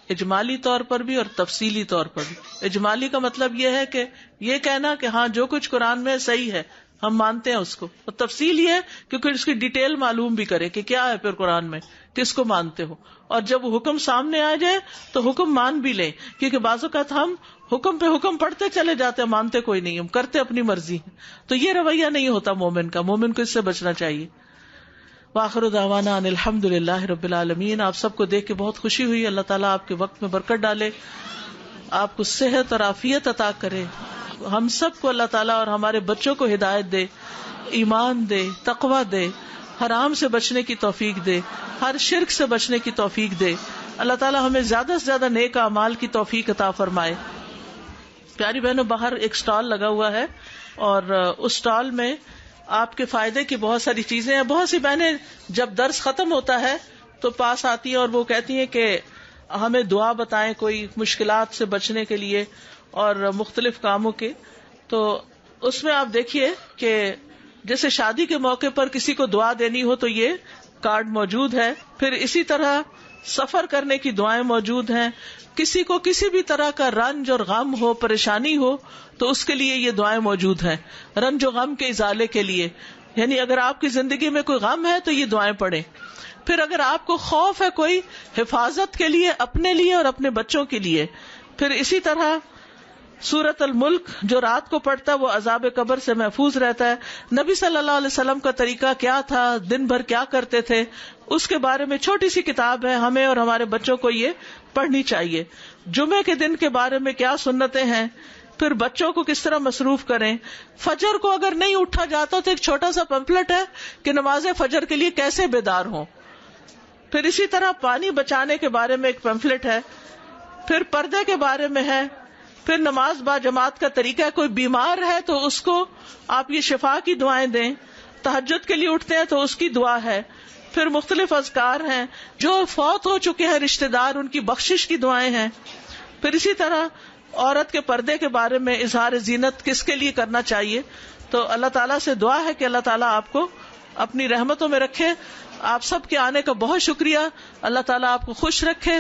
اجمالی طور پر بھی اور تفصیلی طور پر بھی. اجمالی کا مطلب یہ ہے کہ یہ کہنا کہ ہاں جو کچھ قرآن میں صحیح ہے ہم مانتے ہیں اس کو، اور تفصیل یہ ہے کیونکہ اس کی ڈیٹیل معلوم بھی کرے کہ کیا ہے پھر قرآن میں، کس کو مانتے ہو. اور جب حکم سامنے آ جائے تو حکم مان بھی لیں، کیونکہ بعض اوقات ہم حکم پہ حکم پڑھتے چلے جاتے ہیں، مانتے کوئی نہیں، ہم کرتے اپنی مرضی. تو یہ رویہ نہیں ہوتا مومن کا. مومن کو اس سے بچنا چاہیے. وآخر دعوانا ان الحمد للہ رب العالمین. آپ سب کو دیکھ کے بہت خوشی ہوئی. اللہ تعالیٰ آپ کے وقت میں برکت ڈالے، آپ کو صحت اور عافیت عطا کرے. ہم سب کو اللہ تعالیٰ اور ہمارے بچوں کو ہدایت دے، ایمان دے، تقوی دے، حرام سے بچنے کی توفیق دے، ہر شرک سے بچنے کی توفیق دے. اللہ تعالیٰ ہمیں زیادہ سے زیادہ نیک اعمال کی توفیق عطا فرمائے. پیاری بہنوں، باہر ایک سٹال لگا ہوا ہے اور اس سٹال میں آپ کے فائدے کی بہت ساری چیزیں ہیں. بہت سی بہنیں جب درس ختم ہوتا ہے تو پاس آتی ہیں اور وہ کہتی ہیں کہ ہمیں دعا بتائیں کوئی مشکلات سے بچنے کے لیے اور مختلف کاموں کے. تو اس میں آپ دیکھیے کہ جیسے شادی کے موقع پر کسی کو دعا دینی ہو تو یہ کارڈ موجود ہے. پھر اسی طرح سفر کرنے کی دعائیں موجود ہیں. کسی کو کسی بھی طرح کا رنج اور غم ہو، پریشانی ہو تو اس کے لیے یہ دعائیں موجود ہیں، رنج و غم کے ازالے کے لیے. یعنی اگر آپ کی زندگی میں کوئی غم ہے تو یہ دعائیں پڑھیں. پھر اگر آپ کو خوف ہے کوئی، حفاظت کے لیے، اپنے لیے اور اپنے بچوں کے لیے. پھر اسی طرح سورۃ الملک جو رات کو پڑھتا ہے وہ عذاب قبر سے محفوظ رہتا ہے. نبی صلی اللہ علیہ وسلم کا طریقہ کیا تھا، دن بھر کیا کرتے تھے، اس کے بارے میں چھوٹی سی کتاب ہے. ہمیں اور ہمارے بچوں کو یہ پڑھنی چاہیے. جمعے کے دن کے بارے میں کیا سنتیں ہیں، پھر بچوں کو کس طرح مصروف کریں. فجر کو اگر نہیں اٹھا جاتا تو ایک چھوٹا سا پمفلٹ ہے کہ نماز فجر کے لیے کیسے بیدار ہوں. پھر اسی طرح پانی بچانے کے بارے میں ایک پمفلٹ ہے. پھر پردے کے بارے میں ہے. پھر نماز با جماعت کا طریقہ ہے. کوئی بیمار ہے تو اس کو آپ یہ شفا کی دعائیں دیں. تہجد کے لیے اٹھتے ہیں تو اس کی دعا ہے. پھر مختلف اذکار ہیں. جو فوت ہو چکے ہیں رشتہ دار ان کی بخشش کی دعائیں ہیں. پھر اسی طرح عورت کے پردے کے بارے میں اظہار زینت کس کے لیے کرنا چاہیے. تو اللہ تعالیٰ سے دعا ہے کہ اللہ تعالیٰ آپ کو اپنی رحمتوں میں رکھے. آپ سب کے آنے کا بہت شکریہ. اللہ تعالیٰ آپ کو خوش رکھے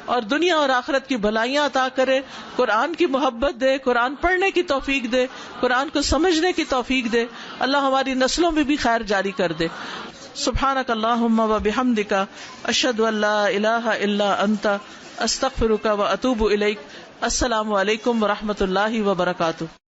اور دنیا اور آخرت کی بھلائیاں عطا کرے. قرآن کی محبت دے, قرآن پڑھنے کی توفیق دے, قرآن کو سمجھنے کی توفیق دے. اللہ ہماری نسلوں میں بھی خیر جاری کر دے. سبحانک اللہم و بحمدک اشہد ان لا الہ الا انت استغفرک و اتوب الیک. السلام علیکم و رحمۃ اللہ وبرکاتہ.